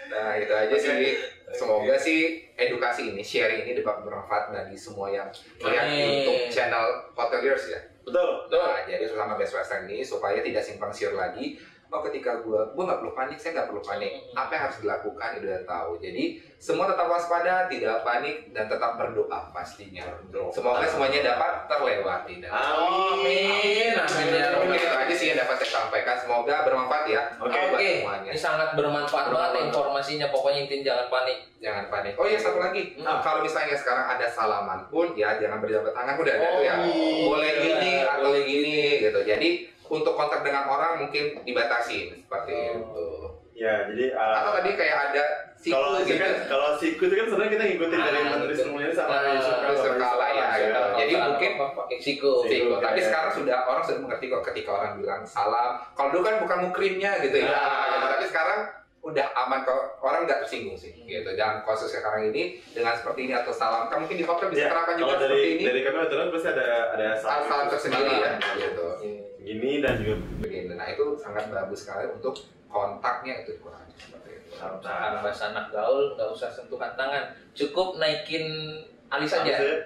Nah, itu aja sih. Semoga sih edukasi ini, sharing ini dapat bermanfaat bagi semua yang melihat YouTube channel Hoteliers ya. Betul. Nah, jadi selama Best Western ini supaya tidak simpang siur lagi. Oh, ketika gue nggak perlu panik, saya nggak perlu panik. Apa yang harus dilakukan itu udah tahu. Jadi semua tetap waspada, tidak panik dan tetap berdoa pastinya. Semoga semuanya dapat terlewati. Amin. Mungkin itu aja sih yang dapat saya sampaikan. Semoga bermanfaat ya. Oke. Semuanya. Ini sangat bermanfaat banget informasinya. Pokoknya intinya jangan panik. Jangan panik. Oh iya, satu lagi. Kalau misalnya sekarang ada salaman pun ya jangan berjabat tangan, udah ada tuh ya. Boleh gini atau gini gitu. Jadi untuk kontak dengan orang mungkin dibatasi seperti itu. Ya, jadi atau tadi kayak ada siku gitu. Kalau siku itu kan sebenarnya kita ngikutin dari Menteri Sebelumnya sama Yusuf Kala ya gitu. Jadi mungkin pakai siku. Tapi sekarang orang sudah mengerti kok ketika orang bilang salam. Kalau dulu kan bukan mukrimnya gitu ya. Tapi sekarang udah aman kok, orang nggak tersinggung sih gitu. Dan kasus sekarang ini dengan seperti ini atau salam, kan mungkin di hotel bisa terapkan juga seperti ini. Dari kami hotel pasti ada salam tersendiri ya gitu. Gini dan juga begini. Nah itu sangat bagus sekali untuk kontaknya itu kurang seperti itu. Misalkan bahasa anak gaul nggak usah sentuhan tangan, cukup naikin alis saja. Ayo.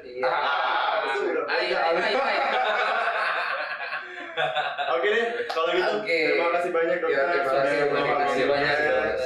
Oke deh, kalau gitu terima kasih banyak dokter. Terima kasih banyak dokter.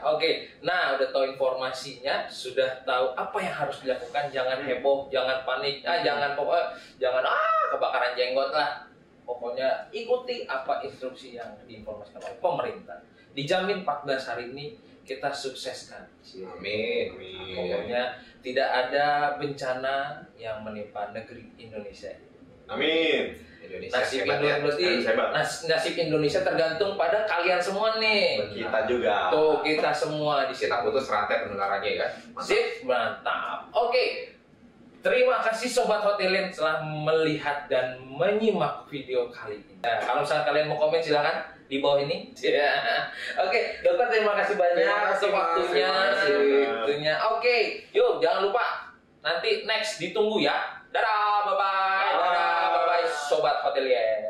Oke, nah udah tahu informasinya, sudah tahu apa yang harus dilakukan. Jangan heboh, jangan panik, jangan kebakaran jenggot lah. Pokoknya ikuti apa instruksi yang diinformasikan oleh pemerintah. Dijamin 14 hari ini kita sukseskan. Amin. Pokoknya tidak ada bencana yang menimpa negeri Indonesia. Amin. Indonesia Nasib hebat ya. Indonesia berarti Hebat. nasib Indonesia tergantung pada kalian semua nih. Kita juga. Tuh kita semua di sini. Kita putus rantai penularannya ya. Sip, mantap. Oke. Terima kasih Sobat Hotelin telah melihat dan menyimak video kali ini. Nah, kalau misalnya kalian mau komen silahkan di bawah ini. Oke, dokter terima kasih banyak Terima kasih, untuk Mas. waktunya. Terima kasih. Oke, yuk jangan lupa nanti next ditunggu ya. Dadah, bye bye. Dadah, bye bye Sobat Hotelier.